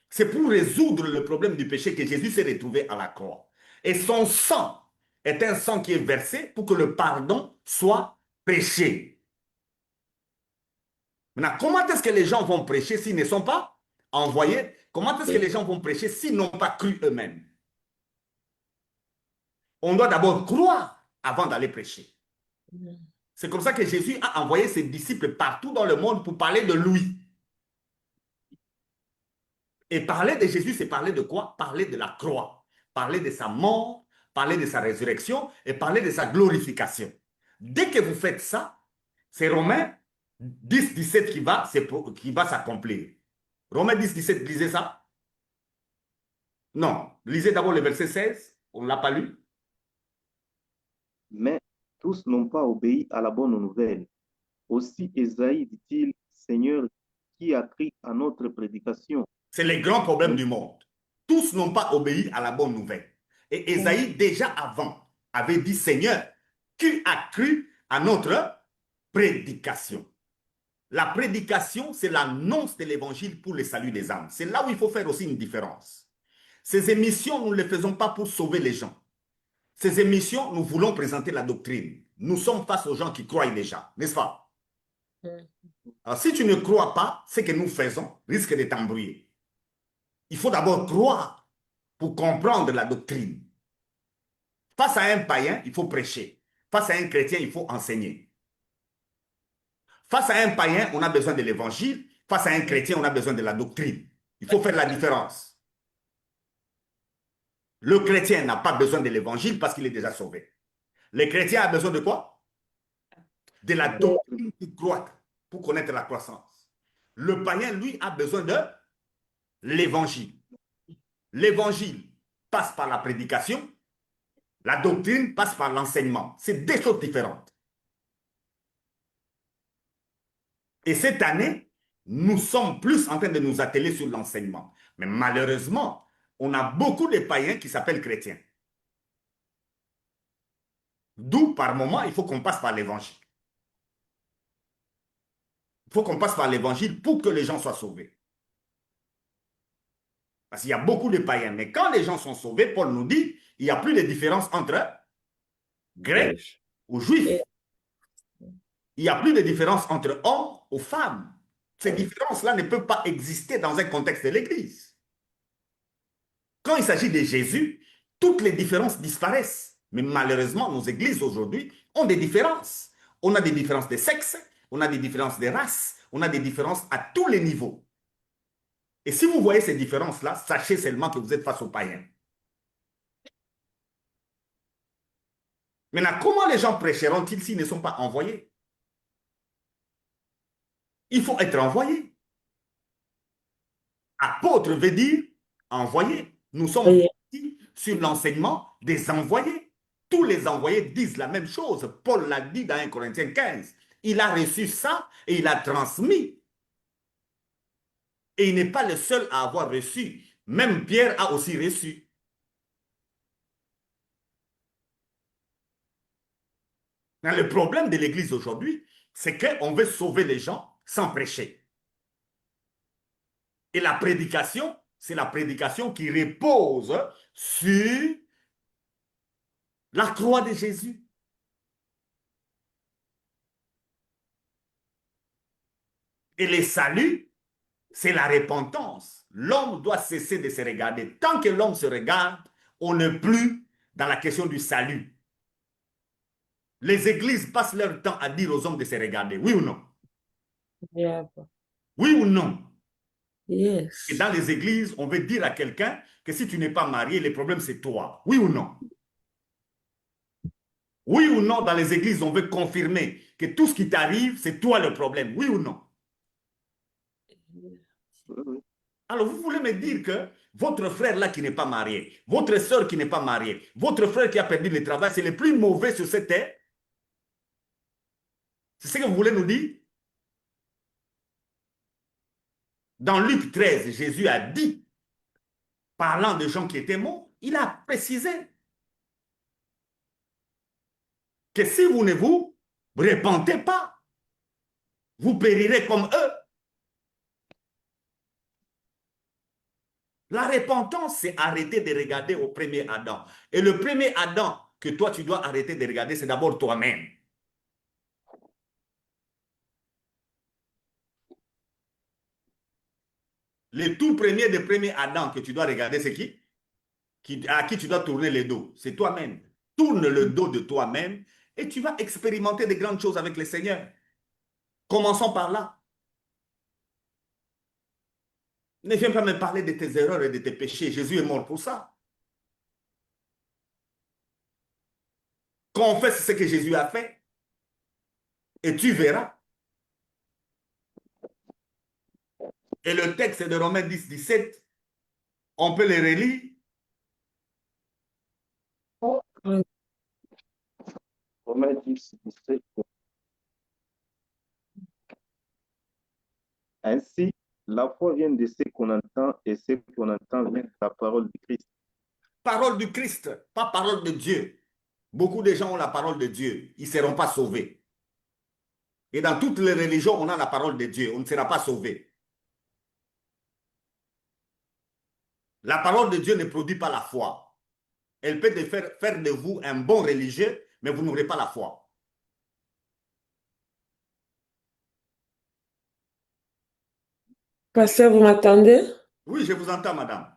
C'est pour résoudre le problème du péché que Jésus s'est retrouvé à la croix. Et son sang est un sang qui est versé pour que le pardon soit prêché. Maintenant, comment est-ce que les gens vont prêcher s'ils ne sont pas envoyés? Comment est-ce que les gens vont prêcher s'ils n'ont pas cru eux-mêmes? On doit d'abord croire avant d'aller prêcher. C'est comme ça que Jésus a envoyé ses disciples partout dans le monde pour parler de lui. Et parler de Jésus, c'est parler de quoi? Parler de la croix, parler de sa mort, parler de sa résurrection et parler de sa glorification. Dès que vous faites ça, c'est Romains 10, 17 qui va s'accomplir. Romains 10, 17, lisez ça. Non, lisez d'abord le verset 16, on ne l'a pas lu. Mais tous n'ont pas obéi à la bonne nouvelle. Aussi Ésaïe dit-il, Seigneur, qui a cru à notre prédication? C'est le grand problème du monde. Tous n'ont pas obéi à la bonne nouvelle. Et Ésaïe, déjà avant, avait dit, Seigneur, qui a cru à notre prédication? La prédication, c'est l'annonce de l'évangile pour le salut des âmes. C'est là où il faut faire aussi une différence. Ces émissions, nous ne les faisons pas pour sauver les gens. Ces émissions, nous voulons présenter la doctrine. Nous sommes face aux gens qui croient déjà, n'est-ce pas? Alors, si tu ne crois pas, ce que nous faisons risque de t'embrouiller. Il faut d'abord croire pour comprendre la doctrine. Face à un païen, il faut prêcher. Face à un chrétien, il faut enseigner. Face à un païen, on a besoin de l'évangile. Face à un chrétien, on a besoin de la doctrine. Il faut faire la différence. Le chrétien n'a pas besoin de l'évangile parce qu'il est déjà sauvé. Le chrétien a besoin de quoi? De la doctrine pour croître, pour connaître la croissance. Le païen, lui, a besoin de l'évangile. L'évangile passe par la prédication. La doctrine passe par l'enseignement. C'est deux choses différentes. Et cette année, nous sommes plus en train de nous atteler sur l'enseignement. Mais malheureusement, on a beaucoup de païens qui s'appellent chrétiens. D'où, par moment, il faut qu'on passe par l'évangile. Il faut qu'on passe par l'évangile pour que les gens soient sauvés. Parce qu'il y a beaucoup de païens. Mais quand les gens sont sauvés, Paul nous dit, il n'y a plus de différence entre grecs ou juifs. Il n'y a plus de différence entre hommes ou femmes. Ces différences-là ne peuvent pas exister dans un contexte de l'Église. Quand il s'agit de Jésus, toutes les différences disparaissent. Mais malheureusement, nos églises aujourd'hui ont des différences. On a des différences de sexe, on a des différences de race, on a des différences à tous les niveaux. Et si vous voyez ces différences-là, sachez seulement que vous êtes face aux païens. Maintenant, comment les gens prêcheront-ils s'ils ne sont pas envoyés? Il faut être envoyé. Apôtre veut dire envoyé. Nous sommes ici sur l'enseignement des envoyés. Tous les envoyés disent la même chose. Paul l'a dit dans 1 Corinthiens 15. Il a reçu ça et il a transmis. Et il n'est pas le seul à avoir reçu. Même Pierre a aussi reçu. Le problème de l'Église aujourd'hui, c'est qu'on veut sauver les gens sans prêcher. Et la prédication, c'est la prédication qui repose sur la croix de Jésus. Et le salut, c'est la repentance. L'homme doit cesser de se regarder. Tant que l'homme se regarde, on n'est plus dans la question du salut. Les églises passent leur temps à dire aux hommes de se regarder. Oui ou non? Yeah. Oui ou non? Yes. Et dans les églises, on veut dire à quelqu'un que si tu n'es pas marié, le problème c'est toi. Oui ou non? Oui ou non, dans les églises, on veut confirmer que tout ce qui t'arrive, c'est toi le problème. Oui ou non? Alors, vous voulez me dire que votre frère là qui n'est pas marié, votre soeur qui n'est pas mariée, votre frère qui a perdu le travail, c'est le plus mauvais sur cette terre? C'est ce que vous voulez nous dire? Dans Luc 13, Jésus a dit, parlant de gens qui étaient morts, il a précisé que si vous ne vous repentez pas, vous périrez comme eux. La repentance, c'est arrêter de regarder au premier Adam. Et le premier Adam que toi, tu dois arrêter de regarder, c'est d'abord toi-même. Le tout premier des premiers Adam que tu dois regarder, c'est qui? À qui tu dois tourner le dos? C'est toi-même. Tourne le dos de toi-même et tu vas expérimenter de grandes choses avec le Seigneur. Commençons par là. Ne viens pas me parler de tes erreurs et de tes péchés. Jésus est mort pour ça. Confesse ce que Jésus a fait et tu verras. Et le texte de Romains 10, 17, on peut le relire. Romains 10, 17. Ainsi, la foi vient de ce qu'on entend et ce qu'on entend vient de la parole de Christ. Parole du Christ, pas parole de Dieu. Beaucoup de gens ont la parole de Dieu. Ils ne seront pas sauvés. Et dans toutes les religions, on a la parole de Dieu. On ne sera pas sauvé. La parole de Dieu ne produit pas la foi. Elle peut faire de vous un bon religieux, mais vous n'aurez pas la foi. Pasteur, vous m'attendez? Oui, je vous entends, madame.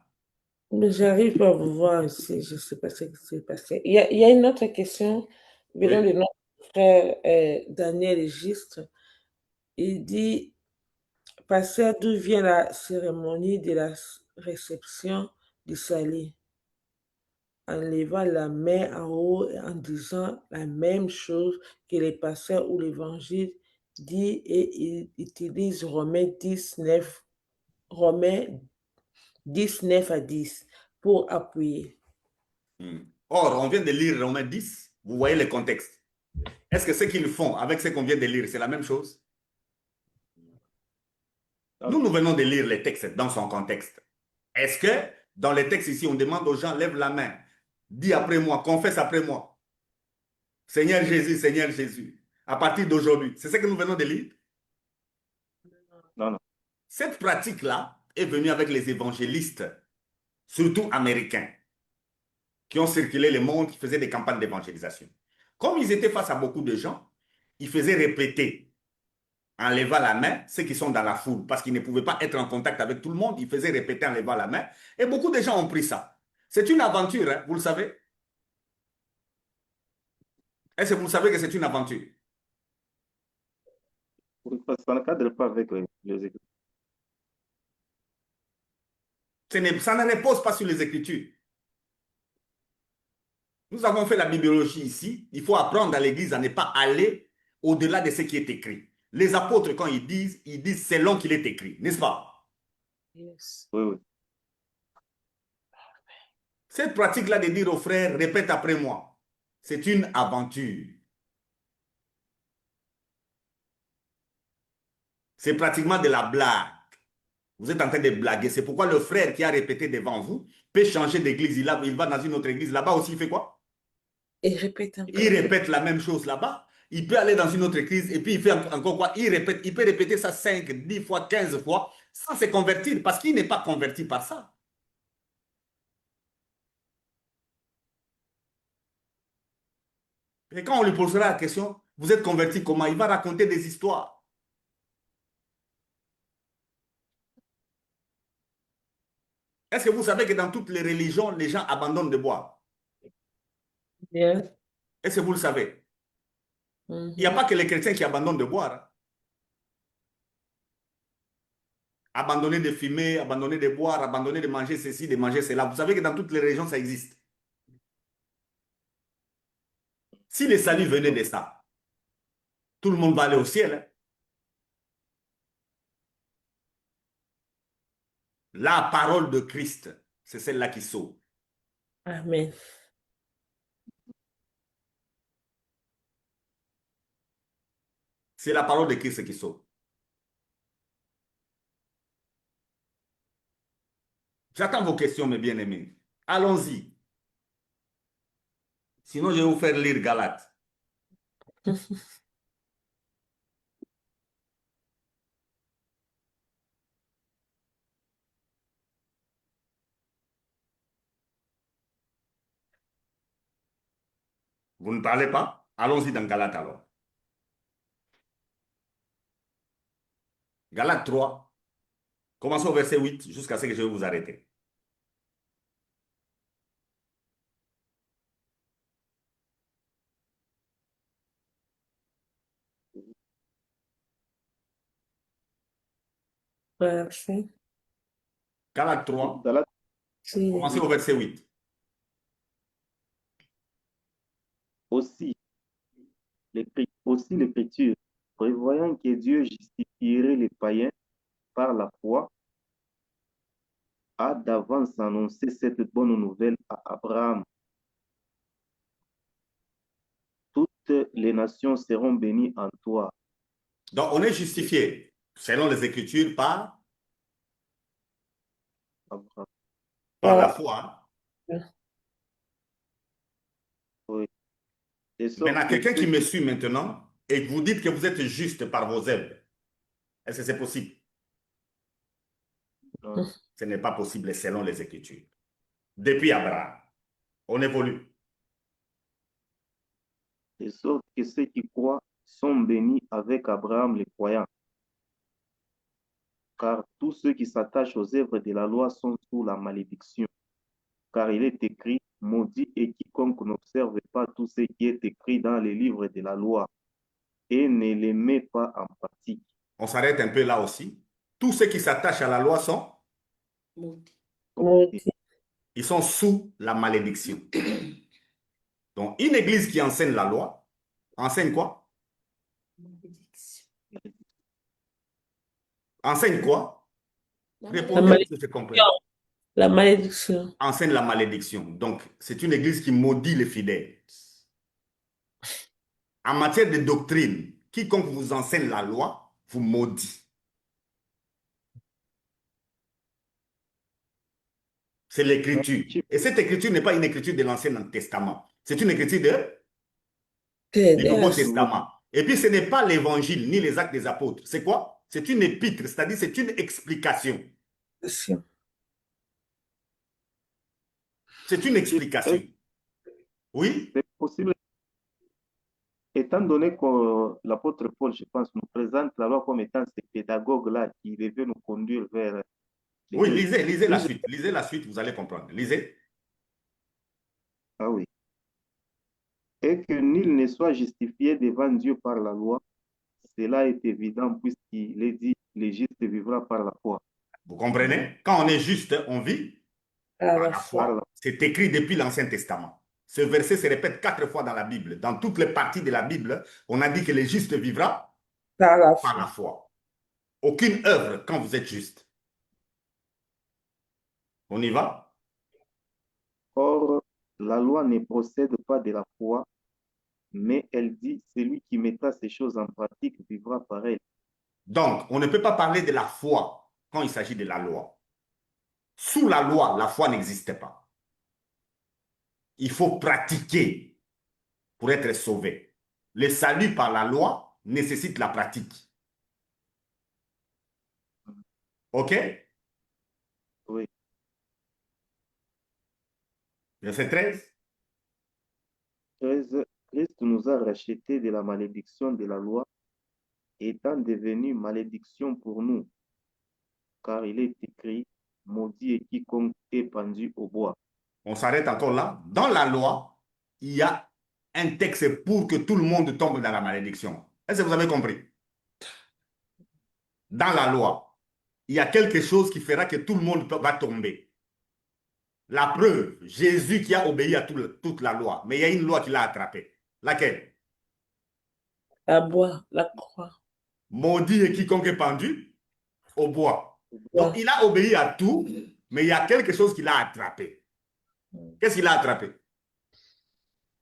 Mais j'arrive pas à vous voir ici, je ne sais pas ce qui s'est passé. Il y a une autre question venant de Oui. notre frère Daniel Gistre. Il dit, Pasteur, d'où vient la cérémonie de la réception du salut? En levant la main en haut et en disant la même chose que les pasteurs ou l'évangile dit et il utilise Romains 19 à 10 pour appuyer. Or, on vient de lire Romains 10. Vous voyez le contexte. Est-ce que ce qu'ils font avec ce qu'on vient de lire, c'est la même chose? Nous venons de lire les textes dans son contexte. Est-ce que dans les textes ici, on demande aux gens, lève la main, dis après moi, confesse après moi. Seigneur Jésus, à partir d'aujourd'hui. C'est ce que nous venons de lire? Non, non. Cette pratique-là est venue avec les évangélistes, surtout américains, qui ont circulé le monde, qui faisaient des campagnes d'évangélisation. Comme ils étaient face à beaucoup de gens, ils faisaient répéter en levant la main ceux qui sont dans la foule, parce qu'ils ne pouvaient pas être en contact avec tout le monde, ils faisaient répéter en levant la main, et beaucoup de gens ont pris ça. C'est une aventure, hein, vous le savez? Est-ce que vous savez que c'est une aventure? Ça ne cadre pas avec les Écritures. Ça ne repose pas sur les Écritures. Nous avons fait la bibliologie ici. Il faut apprendre à l'Église à ne pas aller au-delà de ce qui est écrit. Les apôtres, quand ils disent selon qu'il est écrit, n'est-ce pas? Yes. Oui, oui. Cette pratique-là de dire aux frères, répète après moi, c'est une aventure. C'est pratiquement de la blague. Vous êtes en train de blaguer. C'est pourquoi le frère qui a répété devant vous peut changer d'église. Il va dans une autre église. Là-bas aussi, il fait quoi? Et répète encore. Il répète la même chose là-bas. Il peut aller dans une autre église et puis il fait encore quoi? Il répète. Il peut répéter ça 5, 10 fois, 15 fois sans se convertir parce qu'il n'est pas converti par ça. Et quand on lui posera la question, vous êtes converti comment? Il va raconter des histoires. Est-ce que vous savez que dans toutes les religions, les gens abandonnent de boire? Yes. Est-ce que vous le savez? Il n'y a pas que les chrétiens qui abandonnent de boire, hein. Abandonner de fumer, abandonner de boire, abandonner de manger ceci, de manger cela. Vous savez que dans toutes les régions, ça existe. Si les saluts venaient de ça, tout le monde va aller au ciel, hein. La parole de Christ, c'est celle-là qui sauve. Amen. C'est la parole de Christ qui sauve. J'attends vos questions, mes bien-aimés. Allons-y. Sinon, je vais vous faire lire Galates. Vous ne parlez pas? Allons-y dans Galates alors. Galates 3, commençons au verset 8 jusqu'à ce que je vais vous arrêter. Verset. Galates 3, Galates commencez au verset 8. aussi, l'Écriture, prévoyant que Dieu justifierait les païens par la foi, a d'avance annoncé cette bonne nouvelle à Abraham. Toutes les nations seront bénies en toi. Donc, on est justifié, selon les Écritures, Abraham. par la foi. Oui. De sorte Maintenant, que quelqu'un ceux qui me qui- suit maintenant et que vous dites que vous êtes juste par vos œuvres, est-ce que c'est possible? Non. Ce n'est pas possible selon les Écritures. Depuis Abraham, on évolue. De sorte que ceux qui croient sont bénis avec Abraham les croyants. Car tous ceux qui s'attachent aux œuvres de la loi sont sous la malédiction. Car il est écrit, maudit est quiconque n'observe pas tout ce qui est écrit dans les livres de la loi et ne les met pas en pratique. On s'arrête un peu là aussi. Tous ceux qui s'attachent à la loi Maudit. ils sont sous la malédiction. Donc, une église qui enseigne la loi, enseigne quoi? Enseigne quoi? Répondez à ce que je comprends. La malédiction. Enseigne la malédiction. Donc, c'est une église qui maudit les fidèles. En matière de doctrine, quiconque vous enseigne la loi, vous maudit. C'est l'écriture. Et cette écriture n'est pas une écriture de l'Ancien Testament. C'est une écriture du Nouveau Testament. Et puis, ce n'est pas l'évangile ni les actes des apôtres. C'est quoi? C'est une épître, c'est-à-dire c'est une explication. C'est une explication. Oui? C'est possible, étant donné que l'apôtre Paul, je pense, nous présente la loi comme étant ces pédagogues-là qui devaient nous conduire vers Oui, Dieu. lisez la suite. Lisez la suite, vous allez comprendre. Lisez. Ah oui. Et que nul ne soit justifié devant Dieu par la loi, cela est évident puisqu'il est dit, le juste vivra par la foi. Vous comprenez? Quand on est juste, on vit par la Par foi. la- C'est écrit depuis l'Ancien Testament. Ce verset se répète 4 fois dans la Bible. Dans toutes les parties de la Bible, on a dit que le juste vivra Par la par la foi. foi. Aucune œuvre quand vous êtes juste. On y va? Or, la loi ne procède pas de la foi, mais elle dit, celui qui mettra ces choses en pratique vivra par elle. Donc, on ne peut pas parler de la foi quand il s'agit de la loi. Sous la loi, la foi n'existe pas. Il faut pratiquer pour être sauvé. Le salut par la loi nécessite la pratique. OK? Oui. Verset 13. 13. Christ nous a rachetés de la malédiction de la loi, étant devenu malédiction pour nous, car il est écrit, maudit est quiconque est pendu au bois. On s'arrête encore là. Dans la loi, il y a un texte pour que tout le monde tombe dans la malédiction. Est-ce que vous avez compris? Dans la loi, il y a quelque chose qui fera que tout le monde va tomber. La preuve, Jésus qui a obéi à toute la loi, mais il y a une loi qui l'a attrapé. Laquelle? La bois, la croix. Maudit est quiconque est pendu au bois. Donc, Ouais. il a obéi à tout, mais il y a quelque chose qui l'a attrapé. Qu'est-ce qu'il a attrapé?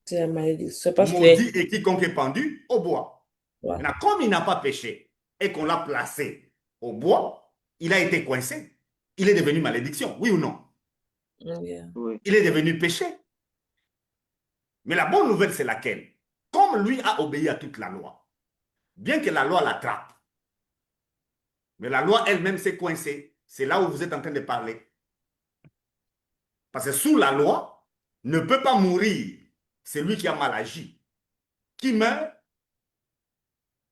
C'est la malédiction. Parce que Maudit est quiconque est pendu au bois. ouais. Maintenant, comme il n'a pas péché et qu'on l'a placé au bois, il a été coincé. Il est devenu malédiction, oui ou non? Yeah. Oui. Il est devenu péché. Mais la bonne nouvelle, c'est laquelle? Comme lui a obéi à toute la loi, bien que la loi l'attrape, mais la loi elle-même s'est coincée. C'est là où vous êtes en train de parler. Parce que sous la loi, ne peut pas mourir c'est lui qui a mal agi. Qui meurt?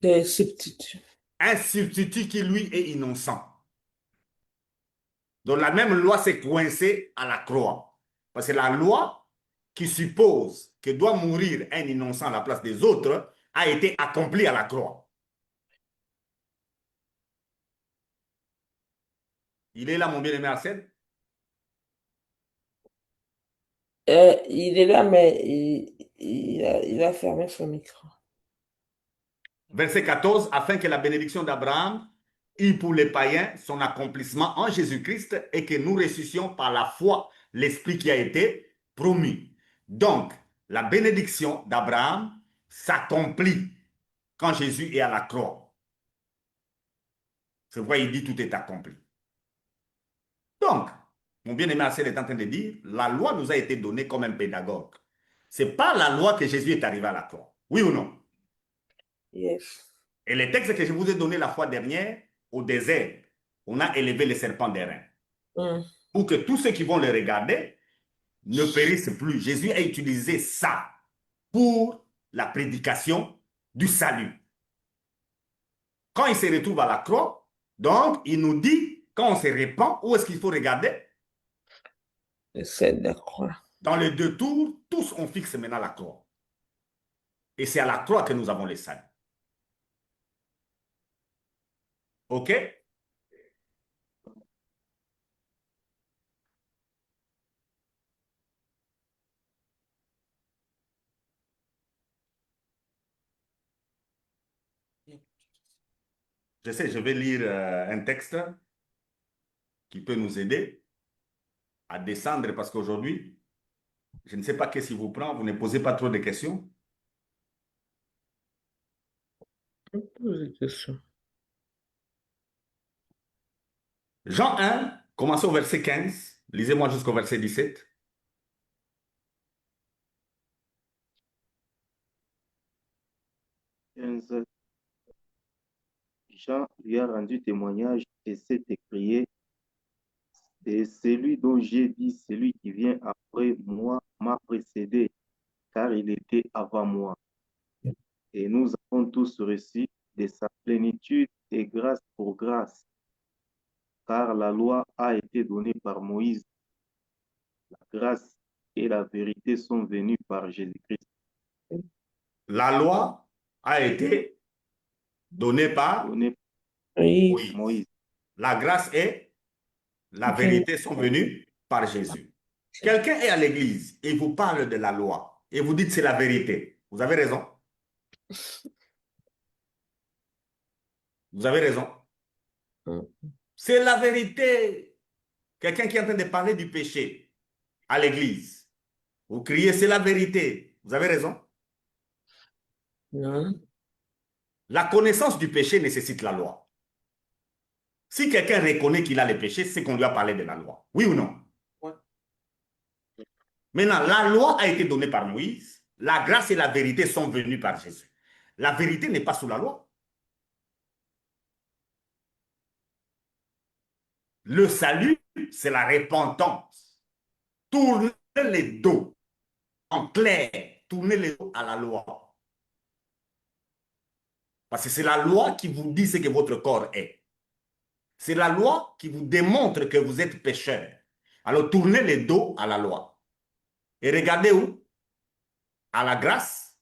Des substituts. Un substitut qui, lui, est innocent. Donc, la même loi s'est coincée à la croix. Parce que la loi qui suppose que doit mourir un innocent à la place des autres a été accomplie à la croix. Il est là, mon bien-aimé Arsène? Il est là, mais il a fermé son micro. Verset 14, afin que la bénédiction d'Abraham eût pour les païens son accomplissement en Jésus-Christ et que nous ressuscitions par la foi l'Esprit qui a été promis. Donc, la bénédiction d'Abraham s'accomplit quand Jésus est à la croix. C'est pourquoi il dit tout est accompli. Donc, mon bien-aimé Assel est en train de dire, la loi nous a été donnée comme un pédagogue. Ce n'est pas la loi que Jésus est arrivé à la croix. Oui ou non? Yes. Et les textes que je vous ai donnés la fois dernière, au désert, on a élevé les serpents d'airain. Pour que tous ceux qui vont les regarder ne périssent plus. Jésus a utilisé ça pour la prédication du salut. Quand il se retrouve à la croix, donc il nous dit, quand on se répand, où est-ce qu'il faut regarder? C'est de la croix. Dans les deux tours, tous on fixe maintenant la croix. Et c'est à la croix que nous avons le salut. OK? Je sais, je vais lire un texte qui peut nous aider à descendre parce qu'aujourd'hui, je ne sais pas qu'est-ce qui vous prend, vous ne posez pas trop de questions. Pose des questions. Jean 1, commencez au verset 15, lisez-moi jusqu'au verset 17. Jean lui a rendu témoignage et s'est écrié, c'est celui dont j'ai dit, celui qui vient après moi m'a précédé, car il était avant moi. Et nous avons tous reçu de sa plénitude et grâce pour grâce, car la loi a été donnée par Moïse. La grâce et la vérité sont venues par Jésus-Christ. La loi a été donnée par Donnée Oui. Moïse. Moïse. La grâce et la vérité sont venues par Jésus. Quelqu'un est à l'église et vous parle de la loi et vous dites c'est la vérité. Vous avez raison. Vous avez raison. C'est la vérité. Quelqu'un qui est en train de parler du péché à l'église. Vous criez c'est la vérité. Vous avez raison. Non. La connaissance du péché nécessite la loi. Si quelqu'un reconnaît qu'il a le péché, c'est qu'on lui a parlé de la loi. Oui ou non? Ouais. Maintenant, la loi a été donnée par Moïse. La grâce et la vérité sont venues par Jésus. La vérité n'est pas sous la loi. Le salut, c'est la repentance. Tournez les dos en clair, tournez les dos à la loi. Parce que c'est la loi qui vous dit ce que votre corps est. C'est la loi qui vous démontre que vous êtes pécheur. Alors tournez les dos à la loi. Et regardez où? À la grâce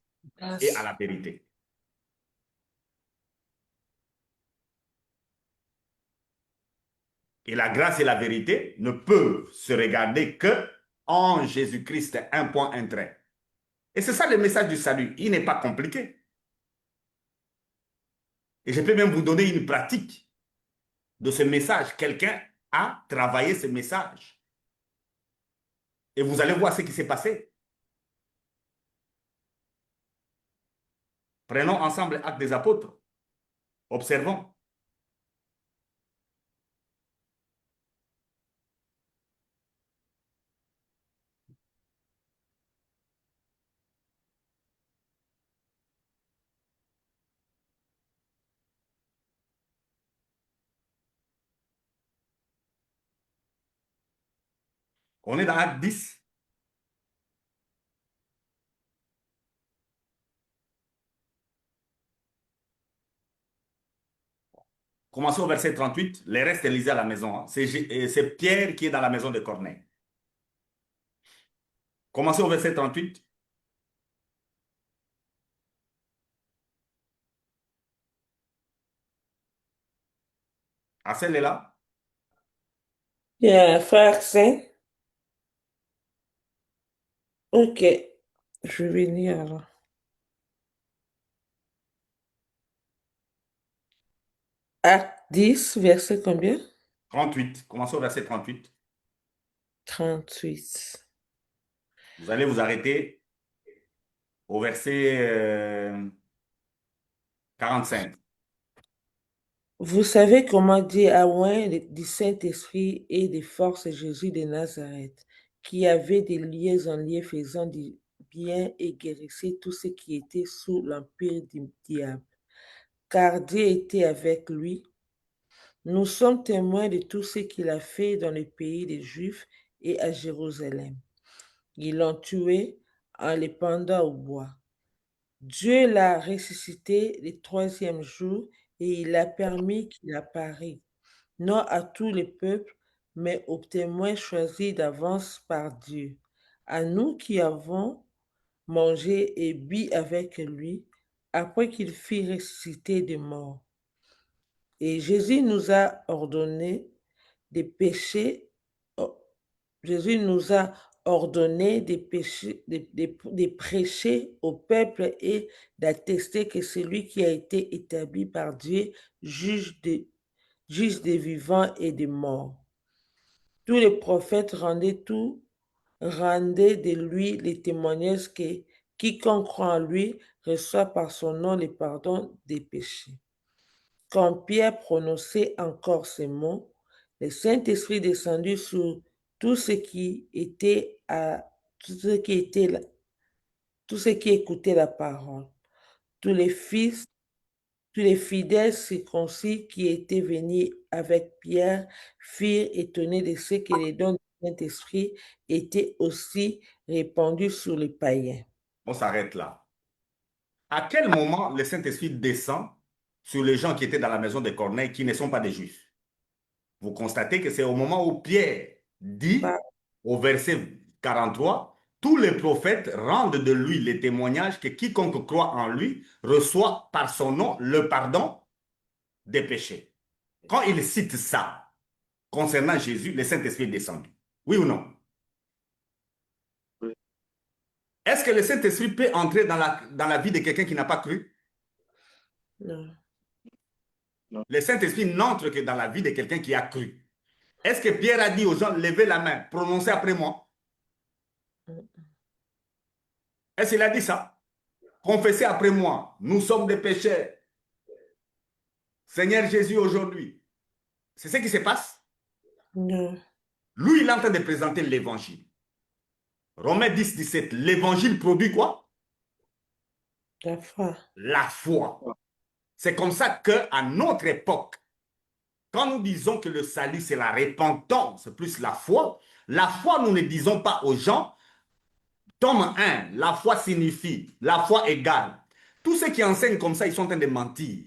et à la vérité. Et la grâce et la vérité ne peuvent se regarder que en Jésus-Christ, un point, un trait. Et c'est ça le message du salut. Il n'est pas compliqué. Et je peux même vous donner une pratique de ce message. Quelqu'un a travaillé ce message. Et vous allez voir ce qui s'est passé. Prenons ensemble Actes des Apôtres. Observons. On est dans Acte 10. Commencez au verset 38. Les restes, lisez à la maison. Hein. C'est Pierre qui est dans la maison de Corneille. Commencez au verset 38. Assel est là. Il y a un frère saint. Ok, je vais lire alors. Acte 10, verset combien? 38. Commencez au verset 38. 38. Vous allez vous arrêter au verset 45. Vous savez comment Dieu a oint du Saint-Esprit et des forces Jésus de Nazareth, qui avait des lieux en lieu faisant du bien et guérissait tous ceux qui étaient sous l'empire du diable. Car Dieu était avec lui. Nous sommes témoins de tout ce qu'il a fait dans le pays des Juifs et à Jérusalem. Ils l'ont tué en le pendant au bois. Dieu l'a ressuscité le troisième jour et il a permis qu'il apparaisse, non à tous les peuples, mais aux témoins choisis d'avance par Dieu, à nous qui avons mangé et bu avec lui après qu'il fut ressuscité des morts. Et Jésus nous a ordonné de pécher, oh, Jésus nous a ordonné de prêcher au peuple et d'attester que celui qui a été établi par Dieu juge des vivants et des morts. Tous les prophètes rendaient de lui les témoignages que quiconque croit en lui reçoit par son nom le pardon des péchés. Quand Pierre prononçait encore ces mots, le Saint-Esprit descendit sur tout ce qui était tout ce qui était là, tout ce qui écoutait la parole. Tous les fils, tous les fidèles circoncis qui étaient venus avec Pierre furent étonnés de ce que les dons du Saint-Esprit étaient aussi répandus sur les païens. On s'arrête là. À quel moment le Saint-Esprit descend sur les gens qui étaient dans la maison de Corneille qui ne sont pas des Juifs? Vous constatez que c'est au moment où Pierre dit, au verset 43, tous les prophètes rendent de lui les témoignages que quiconque croit en lui reçoit par son nom le pardon des péchés. Quand il cite ça concernant Jésus, le Saint-Esprit est descendu. Oui ou non? Oui. Est-ce que le Saint-Esprit peut entrer dans la vie de quelqu'un qui n'a pas cru? Non. Non. Le Saint-Esprit n'entre que dans la vie de quelqu'un qui a cru. Est-ce que Pierre a dit aux gens, levez la main, prononcez après moi? Est-ce qu'il a dit ça? Confessez après moi, nous sommes des pécheurs. Seigneur Jésus, aujourd'hui. C'est ce qui se passe? Non. Lui, il est en train de présenter l'évangile. Romains 10, 17. L'évangile produit quoi? La foi. La foi. C'est comme ça qu'à notre époque, quand nous disons que le salut, c'est la repentance plus la foi, nous ne disons pas aux gens, tome 1, la foi signifie, la foi égale. Tous ceux qui enseignent comme ça, ils sont en train de mentir.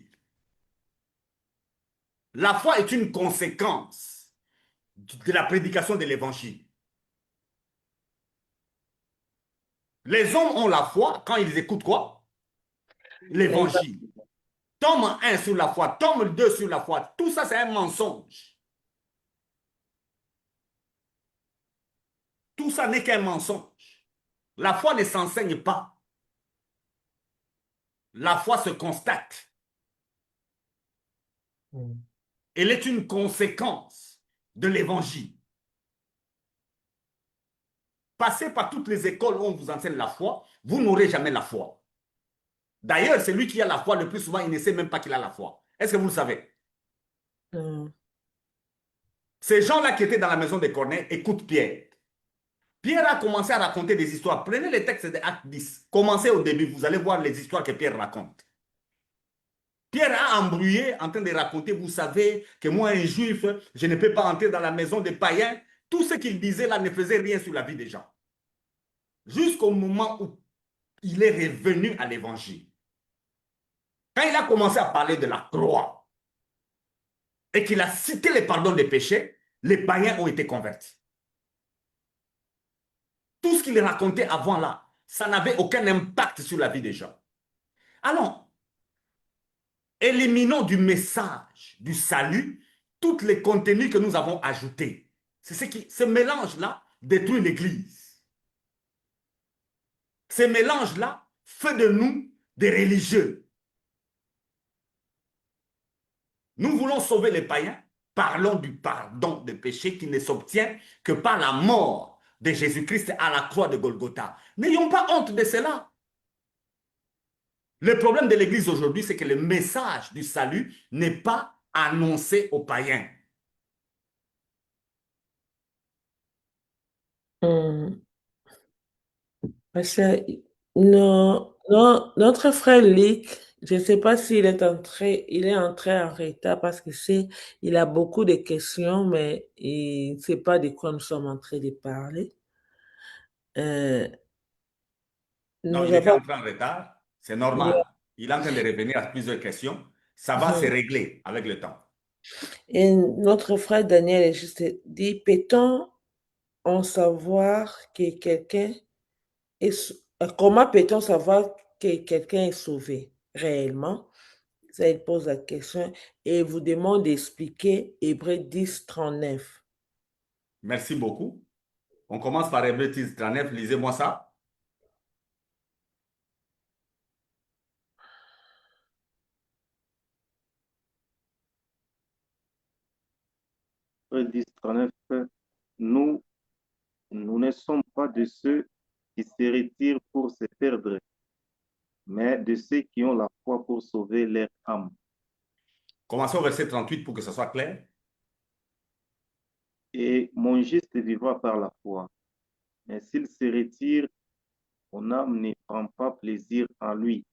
La foi est une conséquence de la prédication de l'évangile. Les hommes ont la foi quand ils écoutent quoi? L'évangile. Tome 1 sur la foi, tome 2 sur la foi, tout ça c'est un mensonge. Tout ça n'est qu'un mensonge. La foi ne s'enseigne pas. La foi se constate. Elle est une conséquence de l'évangile. Passez par toutes les écoles où on vous enseigne la foi, vous n'aurez jamais la foi. D'ailleurs, celui qui a la foi, le plus souvent, il ne sait même pas qu'il a la foi. Est-ce que vous le savez? Ces gens-là qui étaient dans la maison de Corneille écoutent Pierre. Pierre a commencé à raconter des histoires. Prenez les textes de Acte 10. Commencez au début, vous allez voir les histoires que Pierre raconte. Pierre a embrouillé en train de raconter, vous savez que moi, un juif, je ne peux pas entrer dans la maison des païens. Tout ce qu'il disait là ne faisait rien sur la vie des gens. Jusqu'au moment où il est revenu à l'évangile. Quand il a commencé à parler de la croix, et qu'il a cité les pardons des péchés, les païens ont été convertis. Tout ce qu'il racontait avant là, ça n'avait aucun impact sur la vie des gens. Alors, éliminons du message du salut tous les contenus que nous avons ajoutés. C'est ce mélange-là détruit l'Église. Ce mélange-là fait de nous des religieux. Nous voulons sauver les païens. Parlons du pardon des péchés qui ne s'obtient que par la mort de Jésus-Christ à la croix de Golgotha. N'ayons pas honte de cela. Le problème de l'Église aujourd'hui, c'est que le message du salut n'est pas annoncé aux païens. Hum. Parce que notre frère Lick, je ne sais pas s'il est il est entré en retard parce que il a beaucoup de questions, mais il ne sait pas de quoi nous sommes en train de parler. Euh, Non, nous il était avons, entré en retard. C'est il y a- normal. Il est en train de revenir à plusieurs questions. Ça va se régler avec le temps. Et notre frère Daniel est juste dit, peut-on en savoir que comment peut-on savoir que quelqu'un est sauvé réellement? Ça, il pose la question et vous demande d'expliquer Hébreux 10, 39. Merci beaucoup. On commence par Hébreux 10, 39. Lisez-moi ça. Hébreux 10, 39, nous, nous ne sommes pas de ceux qui se retirent pour se perdre, mais de ceux qui ont la foi pour sauver leur âme. Commençons au verset 38 pour que ce soit clair. Et mon juste vivra par la foi. Mais s'il se retire, mon âme ne prend pas plaisir en lui.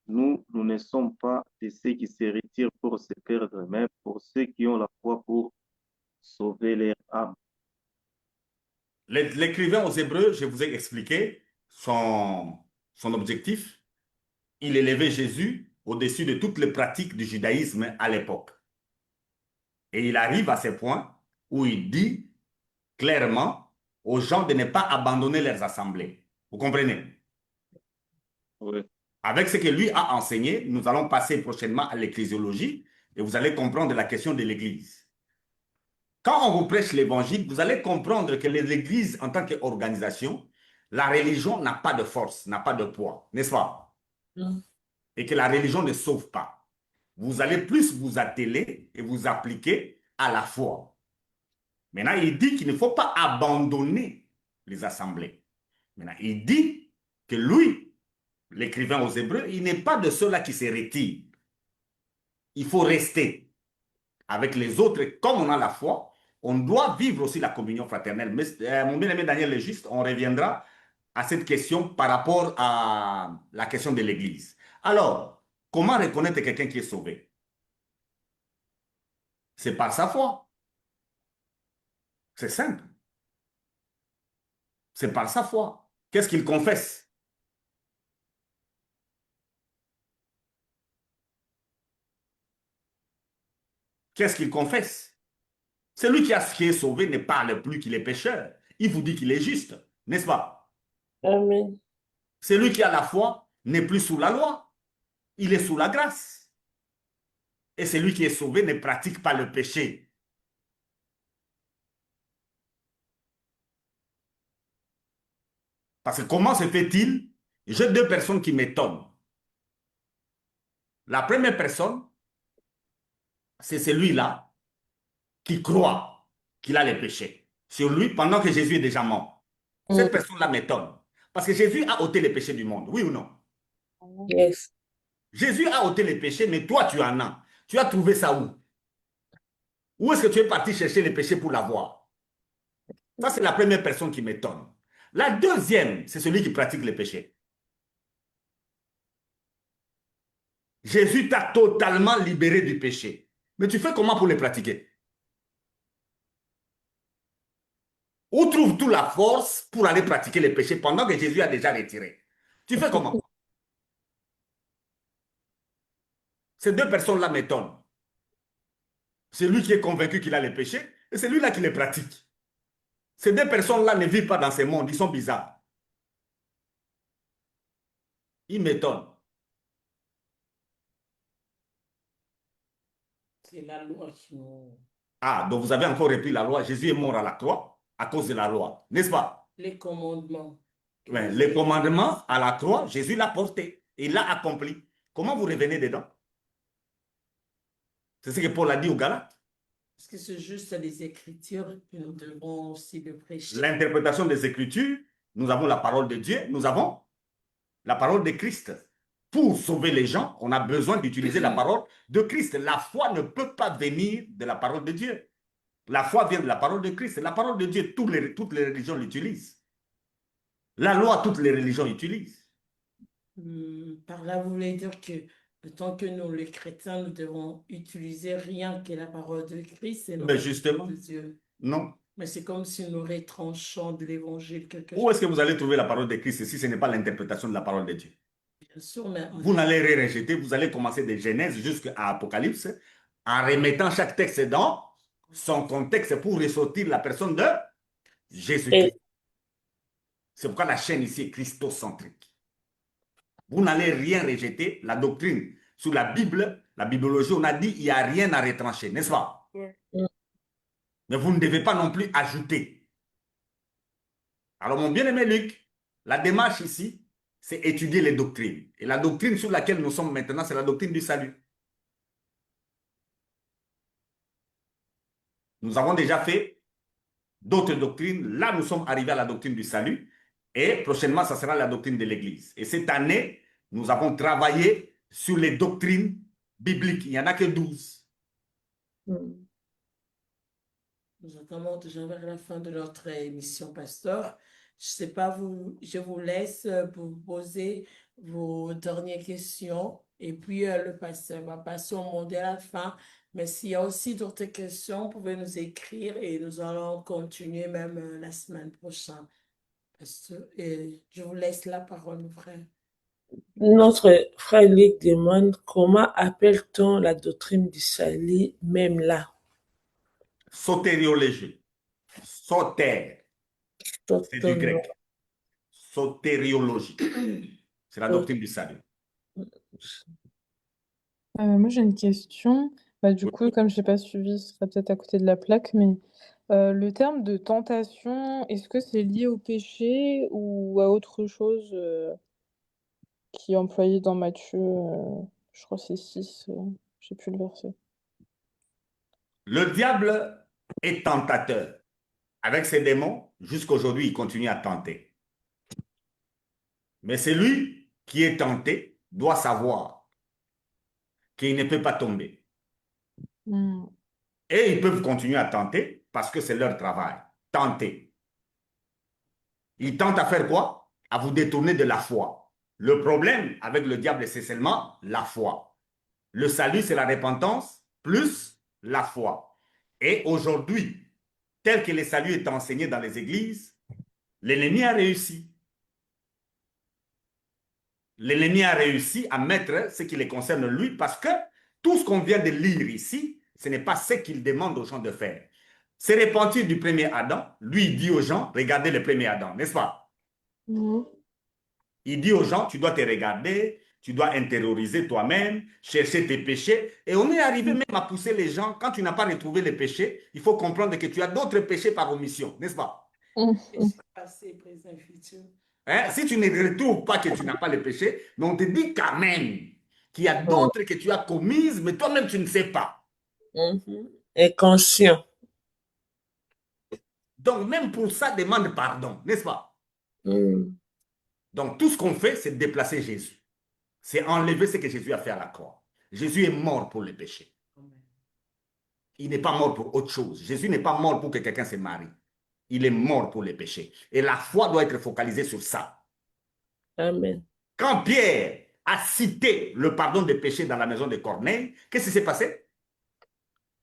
Nous ne sommes pas de ceux qui se retirent pour se perdre, mais pour ceux qui ont la foi pour sauver leur âme. L'écrivain aux Hébreux, je vous ai expliqué son objectif. Il élevait Jésus au-dessus de toutes les pratiques du judaïsme à l'époque. Et il arrive à ce point où il dit clairement aux gens de ne pas abandonner leurs assemblées. Vous comprenez? Oui. Avec ce que lui a enseigné, nous allons passer prochainement à l'ecclésiologie et vous allez comprendre la question de l'Église. Quand on vous prêche l'Évangile, vous allez comprendre que l'Église, en tant qu'organisation, la religion n'a pas de force, n'a pas de poids, n'est-ce pas? Mm. Et que la religion ne sauve pas. Vous allez plus vous atteler et vous appliquer à la foi. Maintenant, il dit qu'il ne faut pas abandonner les assemblées. Maintenant, il dit que lui, l'écrivain aux Hébreux, il n'est pas de ceux-là qui se retirent. Il faut rester avec les autres. Comme on a la foi, on doit vivre aussi la communion fraternelle. Mais mon bien-aimé Daniel le Juste, on reviendra à cette question par rapport à la question de l'Église. Alors, comment reconnaître quelqu'un qui est sauvé? C'est par sa foi. C'est simple. C'est par sa foi. Qu'est-ce qu'il confesse? Qu'est-ce qu'il confesse? Celui qui est sauvé ne parle plus qu'il est pécheur. Il vous dit qu'il est juste, n'est-ce pas? Amen. Celui qui a la foi n'est plus sous la loi. Il est sous la grâce. Et celui qui est sauvé ne pratique pas le péché. Parce que comment se fait-il? J'ai deux personnes qui m'étonnent. La première personne, c'est celui-là qui croit qu'il a les péchés sur lui pendant que Jésus est déjà mort. Cette Mm. personne-là m'étonne. Parce que Jésus a ôté les péchés du monde, oui ou non? Yes. Jésus a ôté les péchés, mais toi, tu en as. Tu as trouvé ça où? Où est-ce que tu es parti chercher les péchés pour l'avoir? Ça, c'est la première personne qui m'étonne. La deuxième, c'est celui qui pratique les péchés. Jésus t'a totalement libéré du péché. Mais tu fais comment pour les pratiquer? Où trouves-tu la force pour aller pratiquer les péchés pendant que Jésus a déjà retiré? Tu fais comment? Ces deux personnes-là m'étonnent. C'est lui qui est convaincu qu'il a les péchés et c'est lui-là qui les pratique. Ces deux personnes-là ne vivent pas dans ce monde, ils sont bizarres. Ils m'étonnent. C'est la loi qui nous... Ah, donc vous avez encore repris la loi. Jésus est mort à la croix à cause de la loi, n'est-ce pas? Les commandements. Ouais, les commandements à la croix, Jésus l'a porté. Il l'a accompli. Comment vous revenez dedans? C'est ce que Paul a dit aux Galates. Parce que c'est juste les Écritures que nous devons aussi le prêcher. L'interprétation des Écritures, nous avons la parole de Dieu, nous avons la parole de Christ. Pour sauver les gens, on a besoin d'utiliser la parole de Christ. La foi ne peut pas venir de la parole de Dieu. La foi vient de la parole de Christ. La parole de Dieu, toutes les religions l'utilisent. La loi, toutes les religions utilisent. Par là, vous voulez dire que tant que nous, les chrétiens, nous devons utiliser rien que la parole de Christ et non Mais justement, de Dieu. non. Mais c'est comme si nous retranchons de l'évangile quelque Où chose. est-ce que vous allez trouver la parole de Christ si ce n'est pas l'interprétation de la parole de Dieu? Bien sûr, mais Vous n'allez rien rejeter, vous allez commencer de Genèse jusqu'à Apocalypse en remettant chaque texte dans son contexte pour ressortir la personne de Jésus-Christ. Et C'est pourquoi la chaîne ici est christocentrique. Vous n'allez rien rejeter. La doctrine sur la Bible, la bibliologie, on a dit il n'y a rien à retrancher, n'est-ce pas? Mais vous ne devez pas non plus ajouter. Alors, mon bien-aimé Luc, la démarche ici, c'est étudier les doctrines. Et la doctrine sur laquelle nous sommes maintenant, c'est la doctrine du salut. Nous avons déjà fait d'autres doctrines. Là, nous sommes arrivés à la doctrine du salut. Et prochainement, ça sera la doctrine de l'Église. Et cette année, nous avons travaillé sur les doctrines bibliques. Il n'y en a que 12. nous attendons déjà vers la fin de notre émission, pasteur. Je sais pas, je vous laisse pour vous poser vos dernières questions. Et puis, le pasteur va passer au mot de la fin. Mais s'il y a aussi d'autres questions, vous pouvez nous écrire et nous allons continuer même la semaine prochaine. Pasteur, et je vous laisse la parole, mon frère. notre frère Luc demande comment appelle-t-on la doctrine du salut, même là? Sotériologie. Soter, c'est du grec. Sotériologie. C'est la doctrine du salut. Moi, j'ai une question. Du coup, comme je n'ai pas suivi, ce sera peut-être à côté de la plaque, mais le terme de tentation, est-ce que c'est lié au péché ou à autre chose qui est employé dans Matthieu, je crois que c'est 6, je sais plus le verset. Le diable est tentateur. Avec ses démons, jusqu'aujourd'hui, il continue à tenter. Mais celui qui est tenté doit savoir qu'il ne peut pas tomber. Et ils peuvent continuer à tenter parce que c'est leur travail. Tenter. Ils tentent à faire quoi? À vous détourner de la foi. Le problème avec le diable, c'est seulement la foi. Le salut, c'est la repentance plus la foi. Et aujourd'hui, tel que le salut est enseigné dans les églises, l'ennemi a réussi. L'ennemi a réussi à mettre ce qui les concerne lui parce que tout ce qu'on vient de lire ici, ce n'est pas ce qu'il demande aux gens de faire. C'est repentir du premier Adam. Lui, il dit aux gens, regardez le premier Adam, n'est-ce pas? Il dit aux gens, tu dois te regarder, tu dois intérioriser toi-même, chercher tes péchés. Et on est arrivé même à pousser les gens, quand tu n'as pas retrouvé les péchés, il faut comprendre que tu as d'autres péchés par omission, n'est-ce pas? Passé, présent, futur. Hein? Si tu ne retrouves pas que tu n'as pas le péché, mais on te dit quand même qu'il y a d'autres que tu as commises, mais toi-même tu ne sais pas. Inconscient. Donc même pour ça, demande pardon, n'est-ce pas? Donc tout ce qu'on fait, c'est déplacer Jésus. C'est enlever ce que Jésus a fait à la croix. Jésus est mort pour le péché. Il n'est pas mort pour autre chose. Jésus n'est pas mort pour que quelqu'un se marie. Il est mort pour les péchés. Et la foi doit être focalisée sur ça. Amen. Quand Pierre a cité le pardon des péchés dans la maison de Corneille, qu'est-ce qui s'est passé?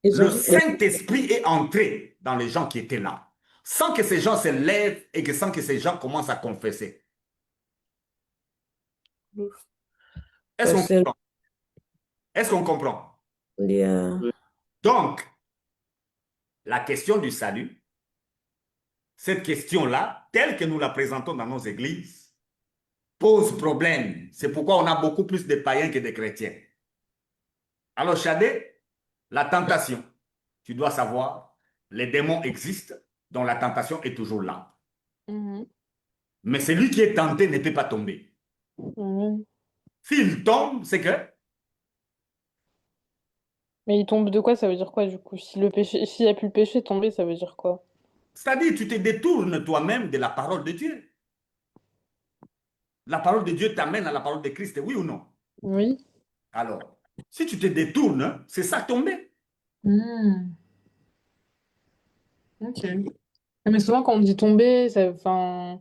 Le Saint-Esprit est entré dans les gens qui étaient là, sans que ces gens se lèvent et sans que ces gens commencent à confesser. Est-ce qu'on comprend? Est-ce qu'on comprend? Yeah. Donc, la question du salut, cette question-là, telle que nous la présentons dans nos églises, pose problème. C'est pourquoi on a beaucoup plus de païens que de chrétiens. Alors, Chadé, la tentation, tu dois savoir, les démons existent, donc la tentation est toujours là. Mhm. Mais celui qui est tenté ne peut pas tomber. Mhm. S'il tombe, c'est que, Mais il tombe de quoi? Ça veut dire quoi du coup? Si le péché, s'il n'y a plus le péché, tomber, ça veut dire quoi? c'est-à-dire, tu te détournes toi-même de la parole de Dieu. La parole de Dieu t'amène à la parole de Christ, oui ou non? Oui. Alors, si tu te détournes, c'est ça tomber. Hmm. Ok. Mais souvent quand on dit tomber, ça, enfin,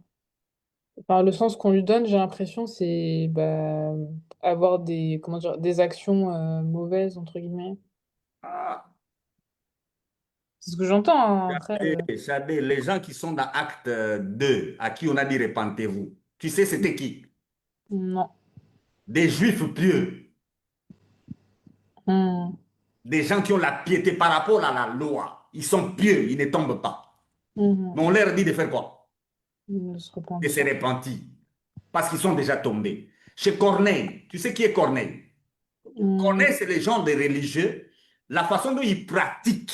par le sens qu'on lui donne, j'ai l'impression c'est bah, avoir des, comment dire, des actions mauvaises entre guillemets. Ah, C'est ce que j'entends, hein, après. Chadé, les gens qui sont dans Acte 2, à qui on a dit repentez-vous, tu sais c'était qui? Non. Des juifs pieux, Hmm. des gens qui ont la piété par rapport à la loi. Ils sont pieux, ils ne tombent pas. Mhm. Mais on leur dit de faire quoi? De se De se repentir. repentir. Parce qu'ils sont déjà tombés. Chez Corneille, tu sais qui est Corneille? Hmm. Corneille, c'est les gens des religieux. La façon dont ils pratiquent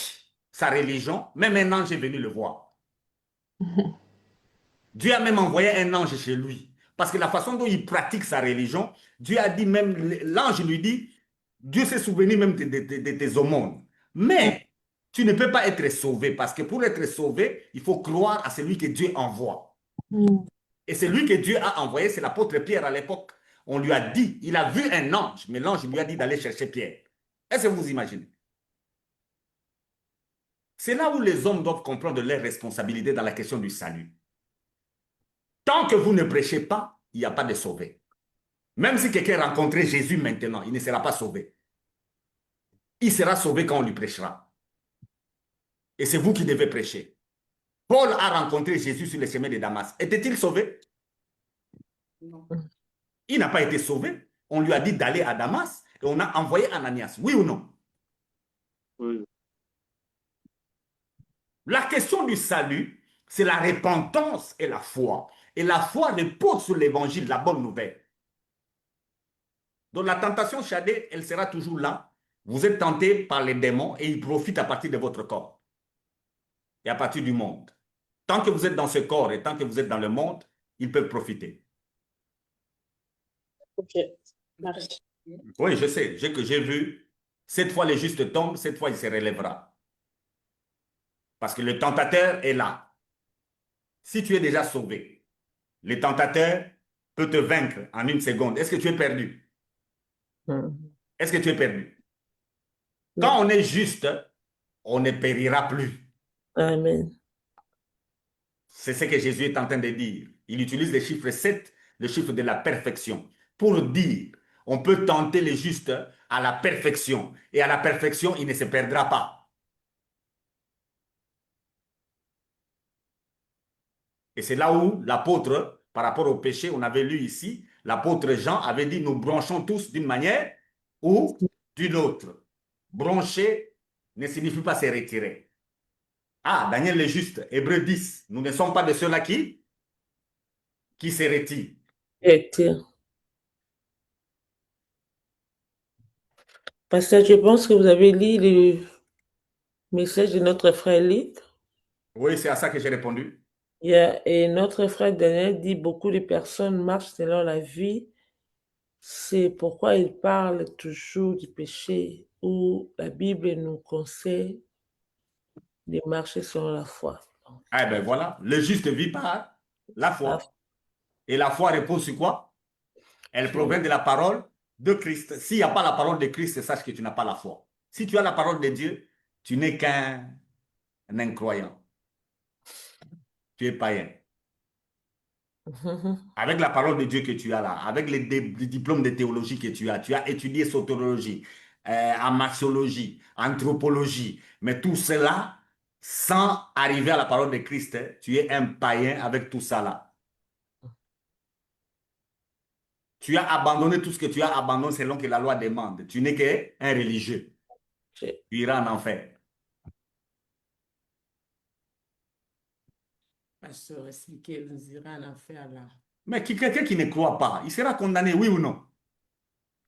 sa religion, même un ange est venu le voir. Dieu a même envoyé un ange chez lui. Parce que la façon dont il pratique sa religion, Dieu a dit même, l'ange lui dit, Dieu s'est souvenu même de tes aumônes. Mais tu ne peux pas être sauvé parce que pour être sauvé, il faut croire à celui que Dieu envoie. Hmm. Et celui que Dieu a envoyé, c'est l'apôtre Pierre à l'époque. On lui a dit, il a vu un ange, mais l'ange lui a dit d'aller chercher Pierre. Est-ce que vous imaginez? C'est là où les hommes doivent comprendre leurs responsabilités dans la question du salut. Tant que vous ne prêchez pas, il n'y a pas de sauvé. Même si quelqu'un rencontrait Jésus maintenant, il ne sera pas sauvé. Il sera sauvé quand on lui prêchera. Et c'est vous qui devez prêcher. Paul a rencontré Jésus sur le chemin de Damas. Était-il sauvé? Non. Il n'a pas été sauvé. On lui a dit d'aller à Damas et on a envoyé Ananias. Oui ou non? Oui. La question du salut, c'est la repentance et la foi. Et la foi repose sur l'évangile, la bonne nouvelle. Donc la tentation, Chadé, elle sera toujours là. Vous êtes tenté par les démons et ils profitent à partir de votre corps et à partir du monde. Tant que vous êtes dans ce corps et tant que vous êtes dans le monde, ils peuvent profiter. Ok, merci. Oui, je sais, j'ai vu. Cette fois, le juste tombe, cette fois, il se relèvera. Parce que le tentateur est là. Si tu es déjà sauvé, le tentateur peut te vaincre en une seconde. Est-ce que tu es perdu? Mhm. Est-ce que tu es perdu? Quand Non. on est juste, on ne périra plus. Amen. C'est ce que Jésus est en train de dire. Il utilise le chiffre 7, le chiffre de la perfection, pour dire, on peut tenter le juste à la perfection. Et à la perfection, il ne se perdra pas. Et c'est là où l'apôtre, par rapport au péché, on avait lu ici, l'apôtre Jean avait dit, nous branchons tous d'une manière ou d'une autre. Brancher ne signifie pas se retirer. Ah, Daniel le juste, Hébreu 10, nous ne sommes pas de ceux-là qui se retirent. Et parce que je pense que vous avez lu le message de notre frère Luc. Oui, c'est à ça que j'ai répondu. Et notre frère Daniel dit beaucoup de personnes marchent selon la vie. C'est pourquoi il parle toujours du péché où la Bible nous conseille de marcher selon la foi. Donc, Ah ben voilà, le juste vit par la la foi. Et la foi repose sur quoi? Elle foi, provient de la parole de Christ. S'il n'y a pas la parole de Christ, sache que tu n'as pas la foi. Si tu as la parole de Dieu, tu n'es qu'un incroyant. Tu es païen. Avec la parole de Dieu que tu as là, avec les diplômes de théologie que tu as étudié soteriologie, axiologie, anthropologie, mais tout cela, sans arriver à la parole de Christ, tu es un païen avec tout ça là. Tu as abandonné tout ce que tu as abandonné selon que la loi demande. Tu n'es qu'un religieux. j'ai- Tu iras en enfer. Pasteur, expliquez, vous irez en enfer là. Mais quelqu'un qui ne croit pas, il sera condamné, oui ou non?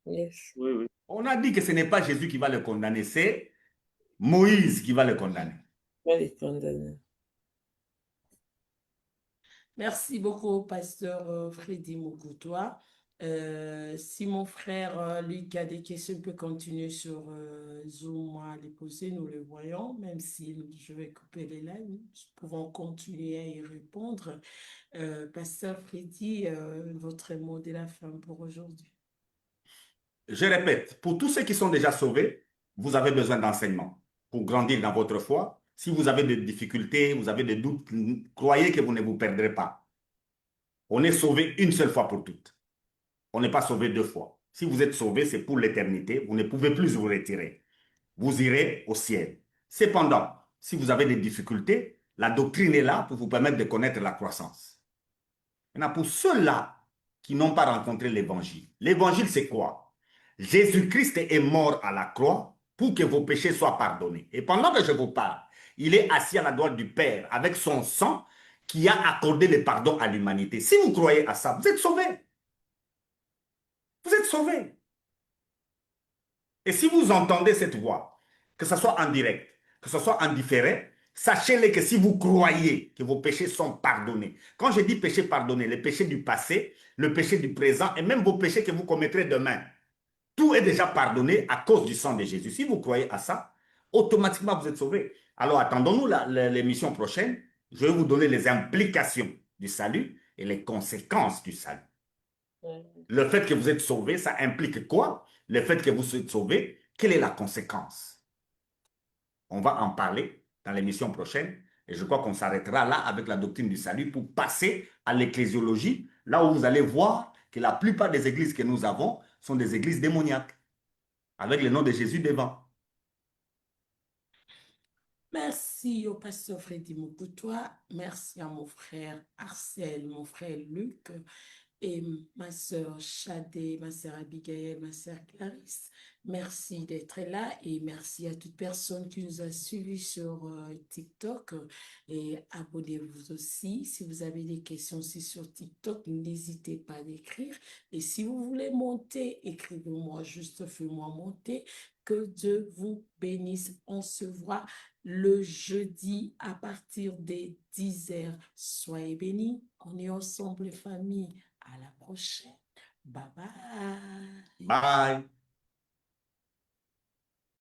Yes. Oui, oui. On a dit que ce n'est pas Jésus qui va le condamner, c'est Moïse qui va le condamner. Pas les condamner. Merci beaucoup, pasteur Freddy Mukutoa. Si mon frère Luc a des questions, il peut continuer sur Zoom à les poser, nous le voyons, même si je vais couper les lives, nous pouvons continuer à y répondre. Pasteur Freddy, votre mot de la fin pour aujourd'hui. Je répète, pour tous ceux qui sont déjà sauvés, vous avez besoin d'enseignement pour grandir dans votre foi. Si vous avez des difficultés, vous avez des doutes, croyez que vous ne vous perdrez pas. On est sauvé une seule fois pour toutes. On n'est pas sauvé deux fois. Si vous êtes sauvé, c'est pour l'éternité. Vous ne pouvez plus vous retirer. Vous irez au ciel. Cependant, si vous avez des difficultés, la doctrine est là pour vous permettre de connaître la croissance. Maintenant, pour ceux-là qui n'ont pas rencontré l'évangile, c'est quoi? Jésus-Christ est mort à la croix pour que vos péchés soient pardonnés. Et pendant que je vous parle, il est assis à la droite du Père avec son sang qui a accordé le pardon à l'humanité. Si vous croyez à ça, vous êtes sauvés. Vous êtes sauvés. Et si vous entendez cette voix, que ce soit en direct, que ce soit en différé, sachez-le que si vous croyez que vos péchés sont pardonnés, quand je dis péché pardonné, les péchés du passé, le péché du présent et même vos péchés que vous commettrez demain, tout est déjà pardonné à cause du sang de Jésus. Si vous croyez à ça, automatiquement vous êtes sauvés. Alors attendons-nous l'émission prochaine. Je vais vous donner les implications du salut et les conséquences du salut. Le fait que vous êtes sauvé, ça implique quoi? Le fait que vous êtes sauvé, quelle est la conséquence? On va en parler dans l'émission prochaine et je crois qu'on s'arrêtera là avec la doctrine du salut pour passer à l'ecclésiologie, là où vous allez voir que la plupart des églises que nous avons sont des églises démoniaques, avec le nom de Jésus devant. Merci au pasteur Freddy Mukutoa. Merci à mon frère Arcel, mon frère Luc. Et ma sœur Chadé, ma sœur Abigail, ma sœur Clarisse, merci d'être là et merci à toute personne qui nous a suivis sur TikTok. Et abonnez-vous aussi. Si vous avez des questions aussi sur TikTok, n'hésitez pas à l'écrire. Et si vous voulez monter, écrivez-moi, juste faites-moi monter. Que Dieu vous bénisse. On se voit le jeudi à partir des 10h. Soyez bénis. On est ensemble, famille. À la prochaine. Bye bye. Bye.